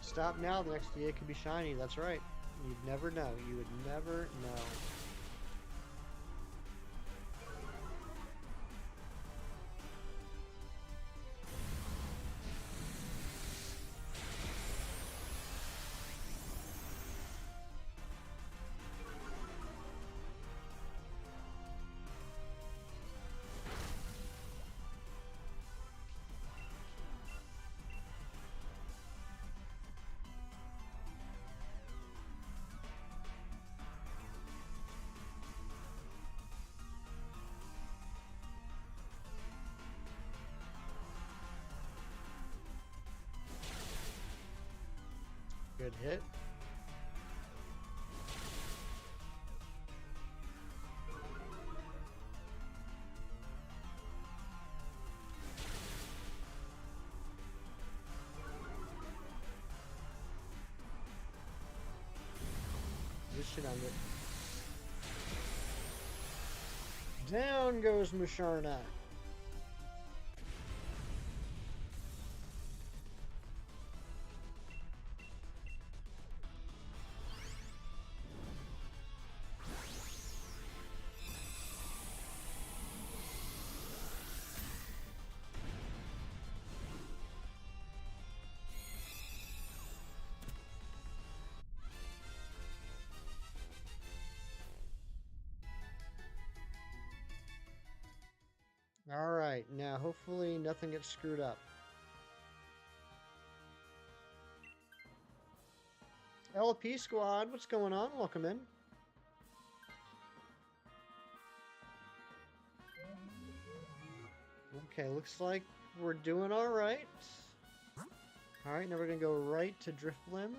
Stop now, the next DA could be shiny, that's right. You'd never know. You would never know. Good hit. This should end it. Down goes Musharna. Alright, now hopefully nothing gets screwed up. LP squad, what's going on? Welcome in. Okay, looks like we're doing all right. All right, now we're gonna go right to Driftblim.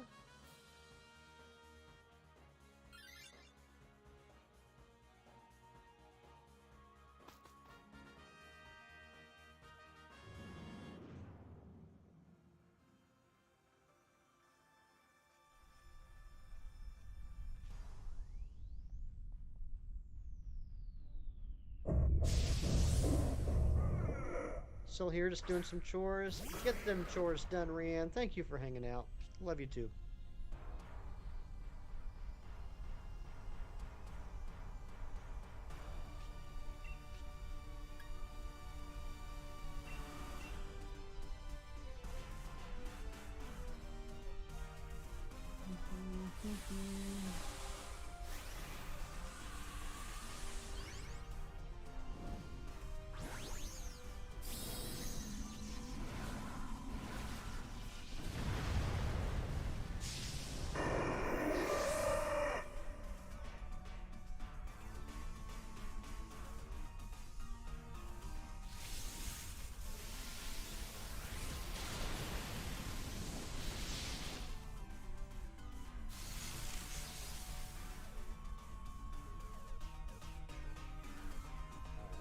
Still here, just doing some chores. Get them chores done, Rianne. Thank you for hanging out. Love you too.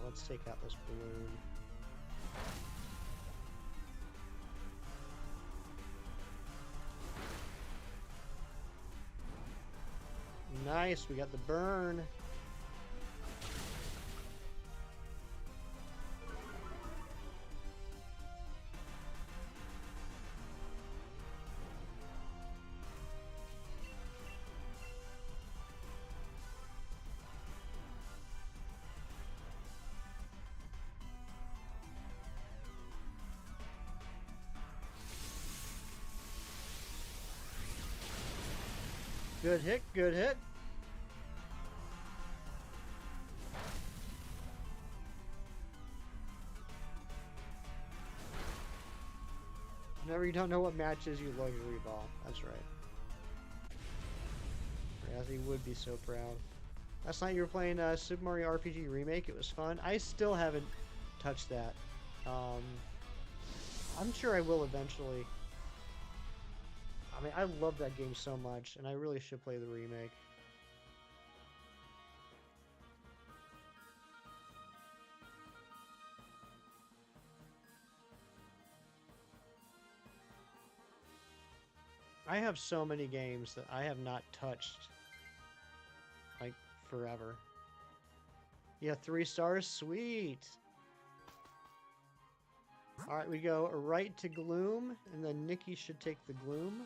Let's take out this balloon. Nice, we got the burn. Good hit, good hit. Whenever you don't know what matches, you luxury ball. That's right. Razzie would be so proud. Last night you were playing Super Mario RPG Remake. It was fun. I still haven't touched that. I'm sure I will eventually. I mean, I love that game so much, and I really should play the remake. I have so many games that I have not touched, like, forever. Yeah, 3 stars? Sweet! Alright, we go right to Gloom, and then Nikki should take the Gloom.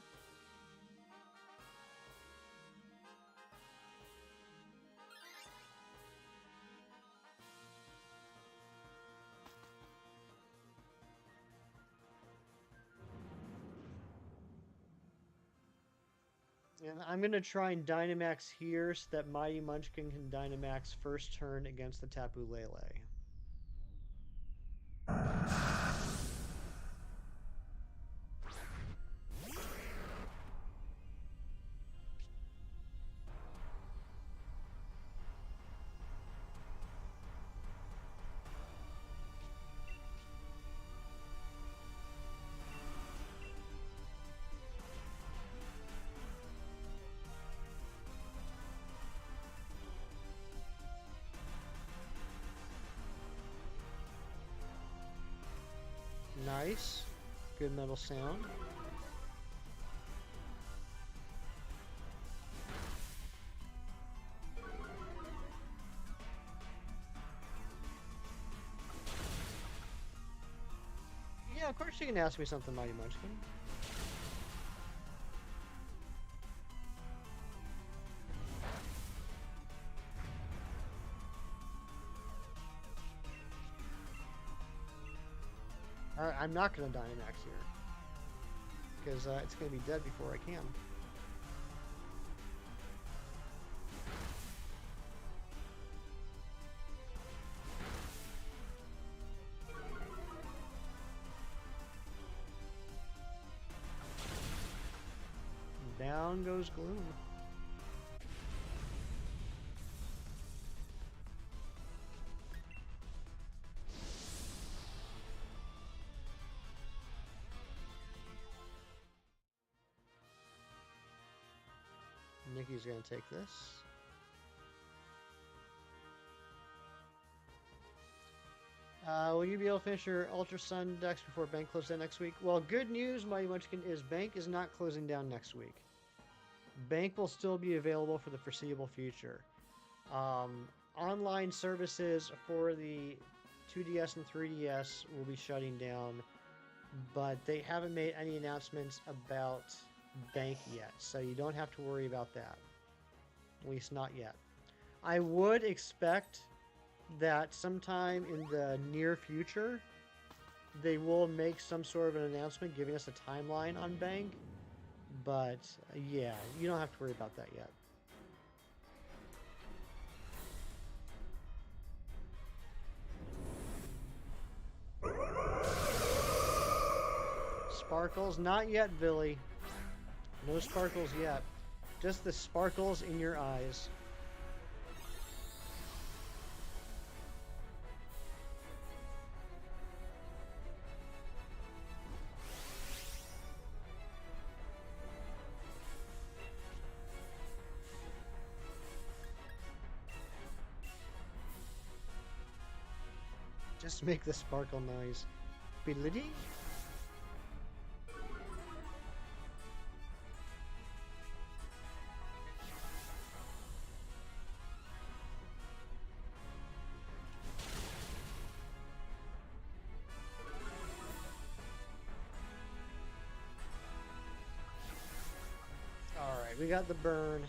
And I'm going to try and Dynamax here so that Mighty Munchkin can Dynamax first turn against the Tapu Lele. Nice. Good metal sound. Yeah, of course you can ask me something, Mighty Munchkin. Alright, I'm not going to Dynamax here. Because it's going to be dead before I can. Down down goes Gloom. Nikki's gonna take this. Will you be able to finish your Ultra Sun decks before Bank closes down next week? Well, good news, Mighty Munchkin, is Bank is not closing down next week. Bank will still be available for the foreseeable future. Online services for the 2DS and 3DS will be shutting down, but they haven't made any announcements about Bank yet, so you don't have to worry about that. At least not yet. I would expect that sometime in the near future, they will make some sort of an announcement giving us a timeline on Bank, but yeah, you don't have to worry about that yet. Sparkles? Not yet, Billy. No sparkles yet. Just the sparkles in your eyes. Just make the sparkle noise. Billy? Alright, we got the burn.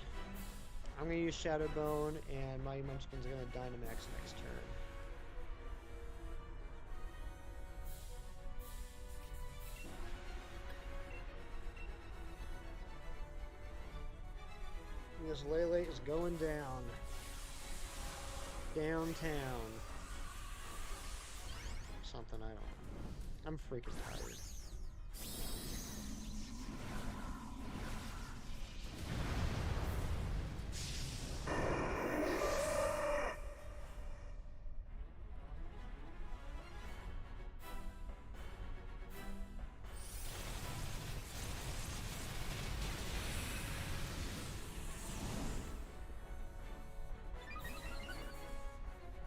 I'm going to use Shadow Bone, and Mighty Munchkin's going to Dynamax next turn. This Lele is going down. Downtown. Something, I don't know. I'm freaking tired.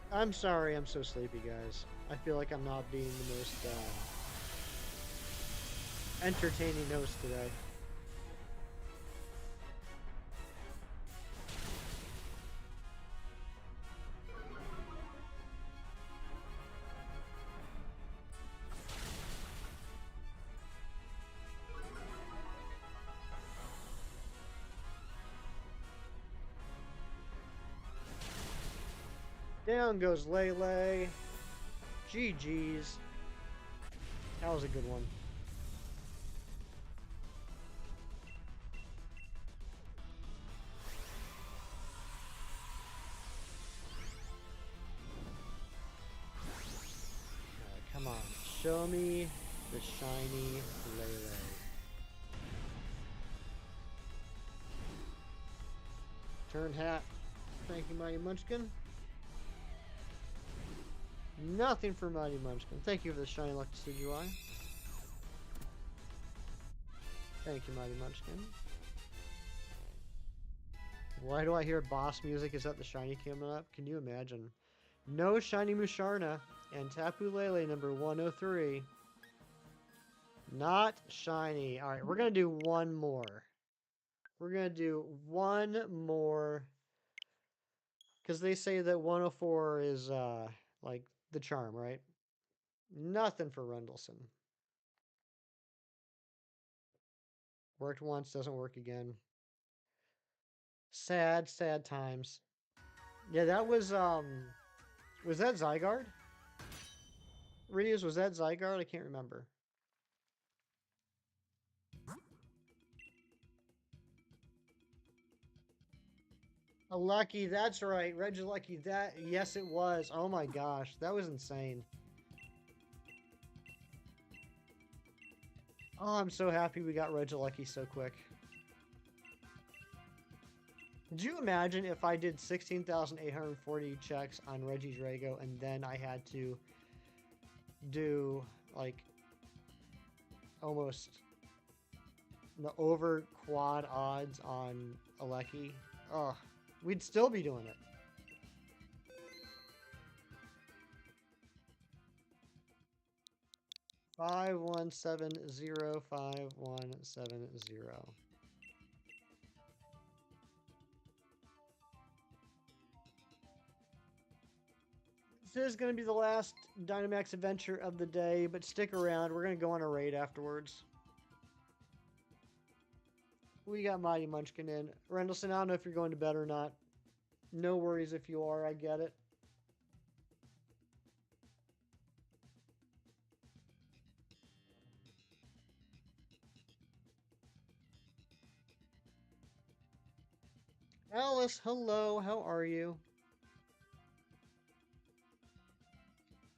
I'm sorry I'm so sleepy, guys. I feel like I'm not being the most entertaining host today. Down goes Lele. GG's. That was a good one. Come on. Show me the shiny Lele. Turn hat. Thank you, Mighty Munchkin. Nothing for Mighty Munchkin. Thank you for the shiny lucky CGI. Thank you, Mighty Munchkin. Why do I hear boss music? Is that the shiny coming up? Can you imagine? No shiny Musharna and Tapu Lele number 103. Not shiny. Alright, we're going to do one more. We're going to do one more. Because they say that 104 is, like, the charm, right? Nothing for Rendleson. Worked once, doesn't work again. Sad, sad times. Yeah, that was that Zygarde? Ridius, was that Zygarde? I can't remember. A Lucky, that's right. Regilucky, that, yes it was. Oh my gosh, that was insane. Oh, I'm so happy we got Regilucky so quick. Do you imagine if I did 16,840 checks on Regidrago and then I had to do like almost the over quad odds on Aleki? Oh, we'd still be doing it. Five one seven zero 5170. This is going to be the last Dynamax adventure of the day, but stick around. We're going to go on a raid afterwards. We got Mighty Munchkin in. Rendleson, I don't know if you're going to bed or not. No worries if you are, I get it. Alice, hello, how are you?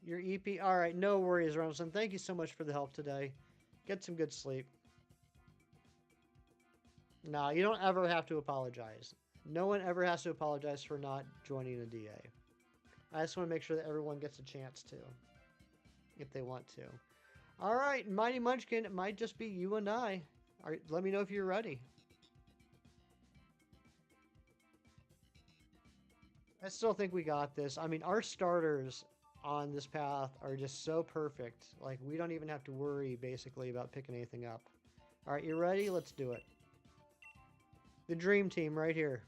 Your EP, alright, no worries, Rendleson. Thank you so much for the help today. Get some good sleep. No, you don't ever have to apologize. No one ever has to apologize for not joining a DA. I just want to make sure that everyone gets a chance to, if they want to. All right, Mighty Munchkin, it might just be you and I. Let me know if you're ready. I still think we got this. I mean, our starters on this path are just so perfect. Like, we don't even have to worry, basically, about picking anything up. All right, you ready? Let's do it. The dream team right here.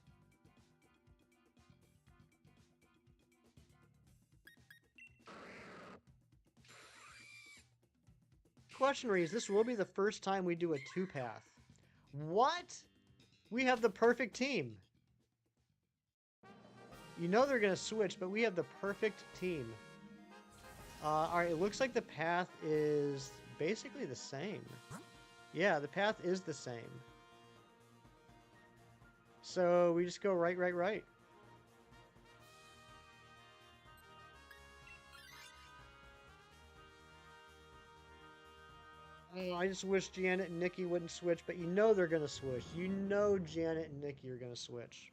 Question reads, this will be the first time we do a two-path. What? We have the perfect team. You know they're going to switch, but we have the perfect team. Alright, it looks like the path is basically the same. Yeah, the path is the same. So we just go right, right, right. Oh, I just wish Janet and Nikki wouldn't switch, but you know they're going to switch. You know Janet and Nikki are going to switch.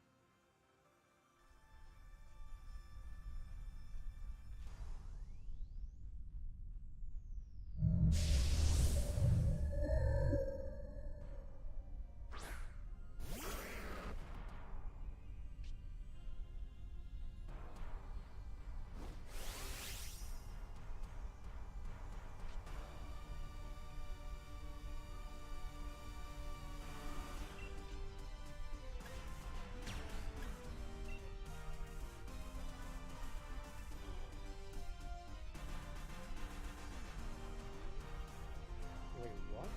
Wait, what?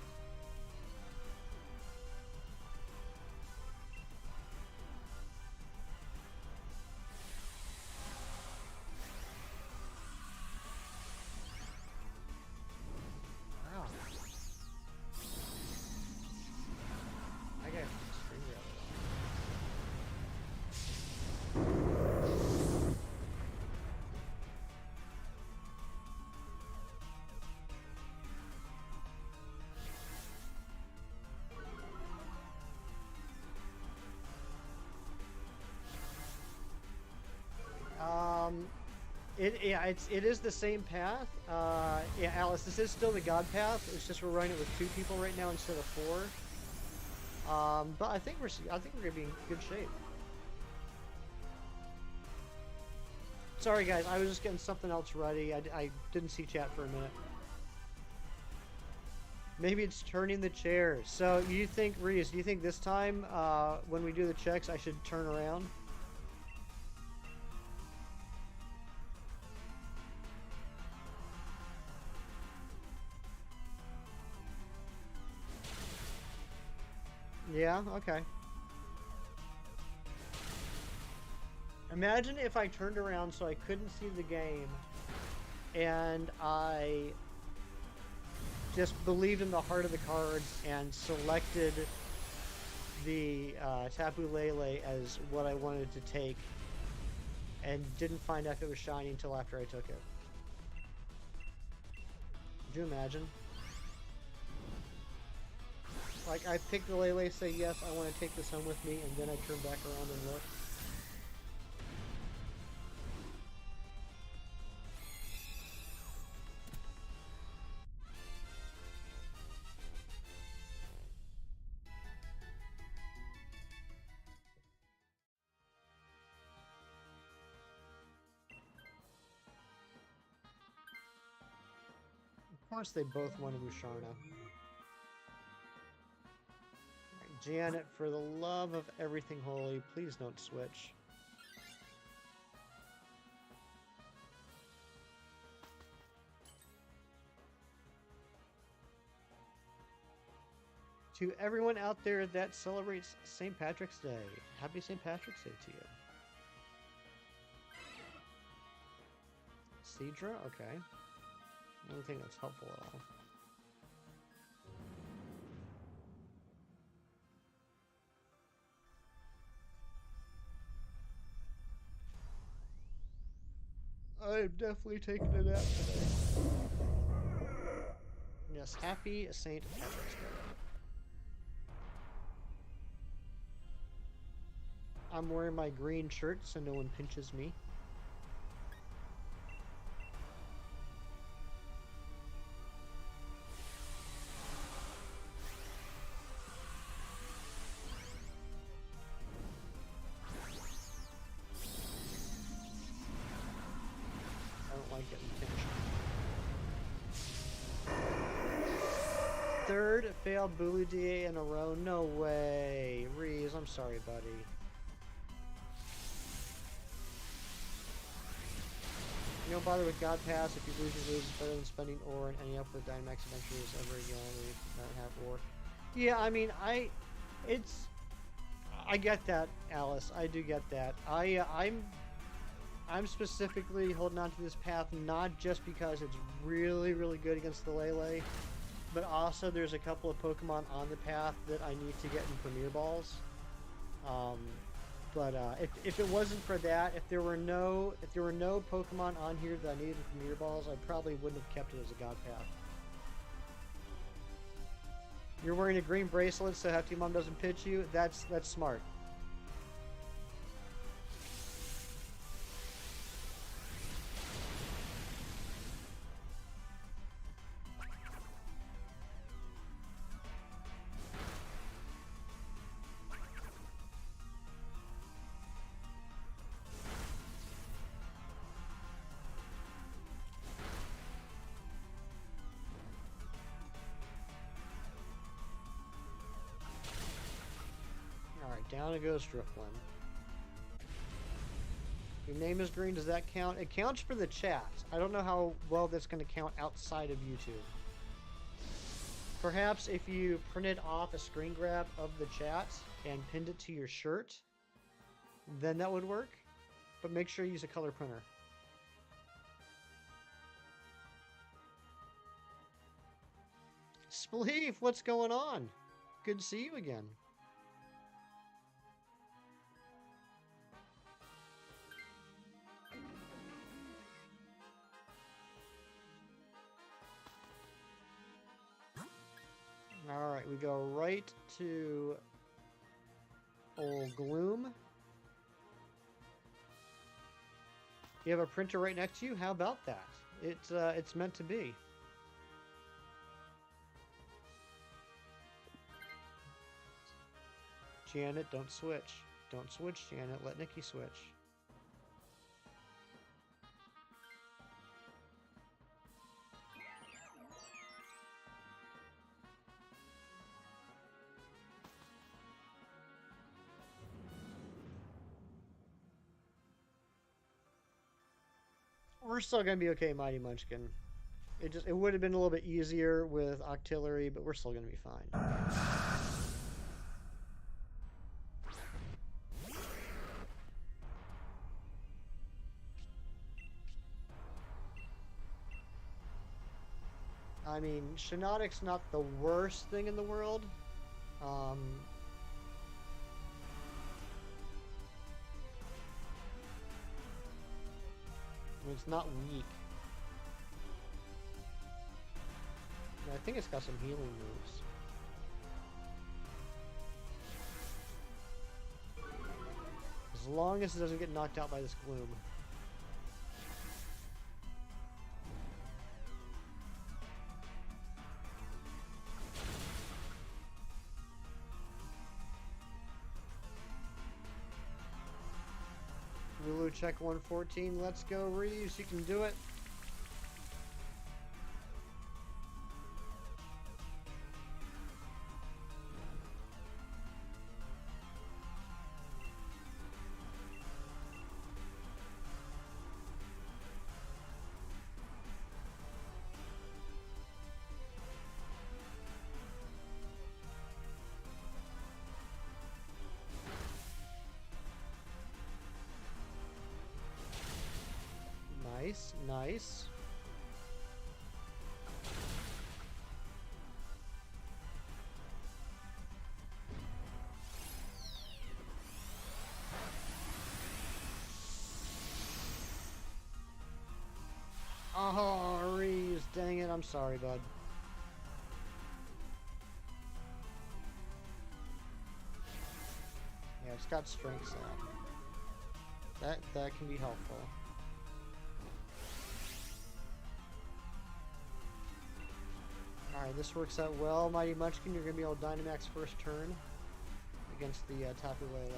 Wow. I got string rail. It is the same path. Yeah, Alice, this is still the God path. It's just we're running it with 2 people right now instead of 4. But I think we're gonna be in good shape. Sorry guys, I was just getting something else ready. I didn't see chat for a minute. Maybe it's turning the chair. So you think, Reese, do you think this time when we do the checks I should turn around? Yeah, okay. Imagine if I turned around so I couldn't see the game and I just believed in the heart of the cards and selected the Tapu Lele as what I wanted to take and didn't find out if it was shiny until after I took it. Could you imagine? Like, I pick the Lele, say, yes, I want to take this home with me, and then I turn back around and look. Of course they both wanted Musharna. Right, Janet, for the love of everything holy, please don't switch. To everyone out there that celebrates St. Patrick's Day, happy St. Patrick's Day to you. Cedra? Okay. I don't think that's helpful at all. I'm definitely taking a nap today. Yes, happy St. Patrick's Day. I'm wearing my green shirt so no one pinches me. I don't like getting pinched. Third failed Bully DA in a row. No way. Reese, I'm sorry, buddy. You don't bother with God Pass. If you lose, you lose. It's better than spending ore in any upward Dynamax Adventures ever again. We don't have ore. Yeah, I mean, I get that, Alice. I do get that. I'm specifically holding on to this path not just because it's really, really good against the Lele, but also there's a couple of Pokemon on the path that I need to get in Premier Balls. But if it wasn't for that, if there were no Pokemon on here that I needed in Premier Balls, I probably wouldn't have kept it as a God Path. You're wearing a green bracelet so Hefty Mom doesn't pitch you. That's smart. Down it goes, Strickland. Your name is green, does that count? It counts for the chat. I don't know how well that's going to count outside of YouTube. Perhaps if you printed off a screen grab of the chat and pinned it to your shirt, then that would work. But make sure you use a color printer. Spleef, what's going on? Good to see you again. Alright, we go right to Old Gloom. You have a printer right next to you? How about that? It's meant to be. Janet, don't switch. Don't switch, Janet. Let Nikki switch. We're still gonna be okay, Mighty Munchkin. It would have been a little bit easier with Octillery, but we're still gonna be fine. I mean, Shiinotic's not the worst thing in the world. It's not weak. I think it's got some healing moves. As long as it doesn't get knocked out by this gloom. Lulu check 114. Let's go, Reeves. You can do it. Nice, nice. Oh, Reeves, dang it, I'm sorry, bud. Yeah, it's got strength set. That can be helpful. Alright, this works out well. Mighty Munchkin, you're going to be able to Dynamax first turn against the Tapu Lele.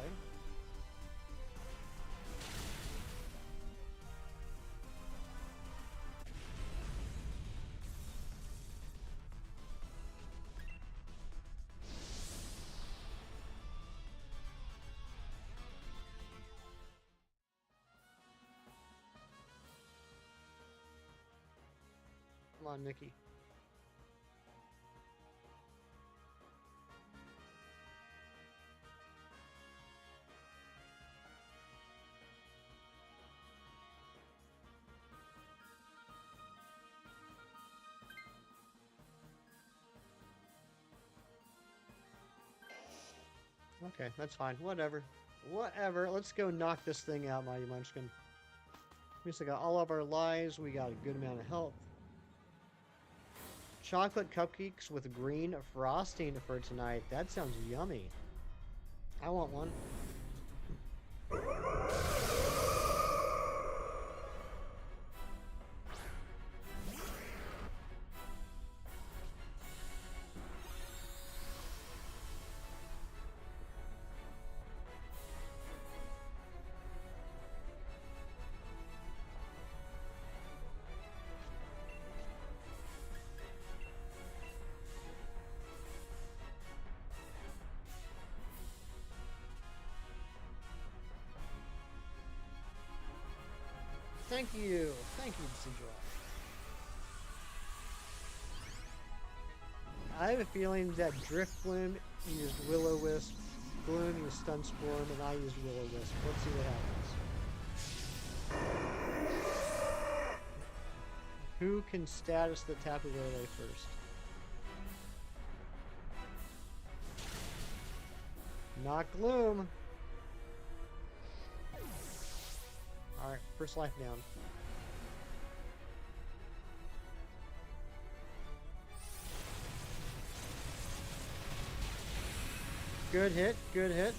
Come on, Nikki. Okay, that's fine. Whatever. Whatever. Let's go knock this thing out, Mighty Munchkin. We still got all of our lives. We got a good amount of health. Chocolate cupcakes with green frosting for tonight. That sounds yummy. I want one. Thank you. Thank you, Sidra. I have a feeling that Driftbloom used Will-O-Wisp, Bloom used Stun Storm, and I used Will-O-Wisp. Let's see what happens. Who can status the Tapu Lele first? Not Gloom. Alright, first life down. Good hit, good hit.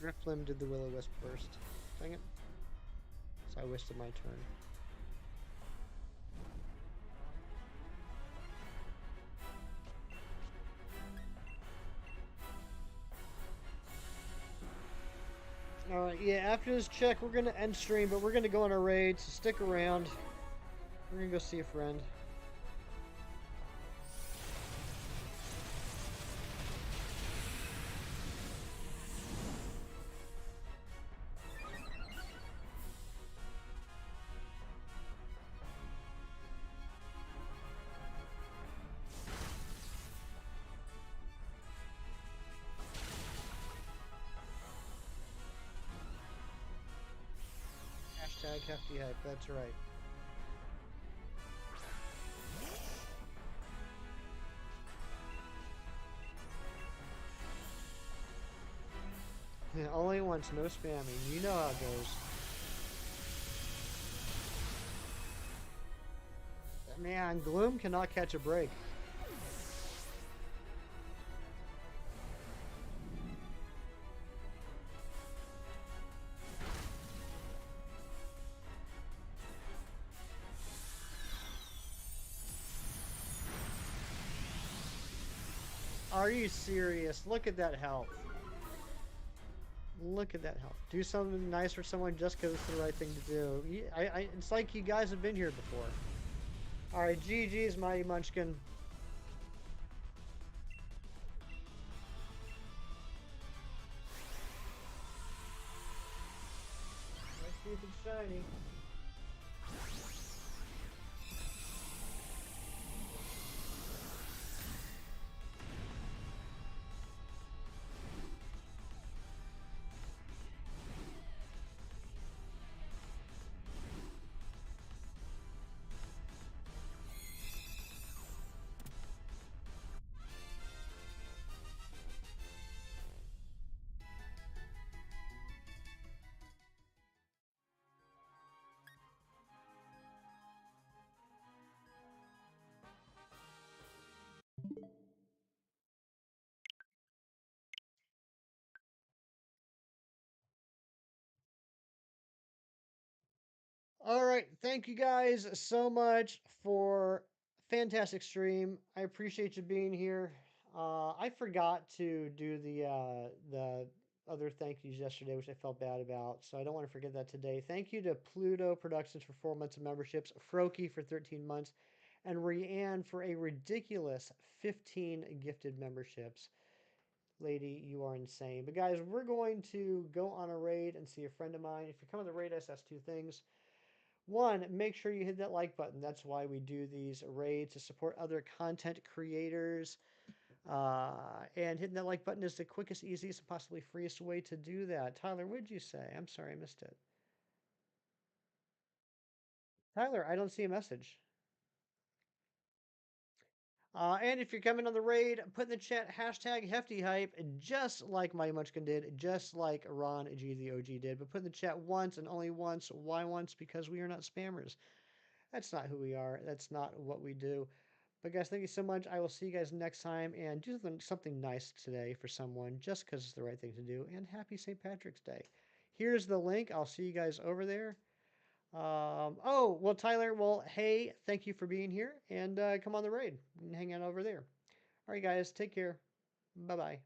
Drifblim did the Will-O-Wisp first. Dang it. So I wasted my turn. Alright, yeah, after this check, we're going to end stream, but we're going to go on a raid, so stick around. We're going to go see a friend. Hashtag hefty hype, that's right. Yeah, only once, no spamming. You know how it goes. Man, Gloom cannot catch a break. Are you serious? Look at that health. Look at that health. Do something nice for someone just because it's the right thing to do. It's like you guys have been here before. Alright, GG's, Mighty Munchkin. Let's see if it's shiny. All right, thank you guys so much for fantastic stream. I appreciate you being here. I forgot to do the other thank yous yesterday, which I felt bad about, so I don't want to forget that today. Thank you to Pluto Productions for 4 months of memberships, Froki for 13 months, and Rianne for a ridiculous 15 gifted memberships. Lady, you are insane. But guys, we're going to go on a raid and see a friend of mine. If you come on the raid, I ask two things. One, make sure you hit that like button. That's why we do these raids to support other content creators. And hitting that like button is the quickest, easiest, and possibly freest way to do that. Tyler, what did you say? I'm sorry, I missed it. Tyler, I don't see a message. And if you're coming on the raid, put in the chat hashtag hefty hype, just like my Munchkin did, just like Ron G the OG did. But put in the chat once and only once. Why once? Because we are not spammers. That's not who we are. That's not what we do. But guys, thank you so much. I will see you guys next time, and do something nice today for someone just because it's the right thing to do. And happy St. Patrick's Day. Here's the link. I'll see you guys over there. Oh, well, Tyler, well, hey, thank you for being here, and come on the raid and hang out over there. All right, guys, take care. Bye bye.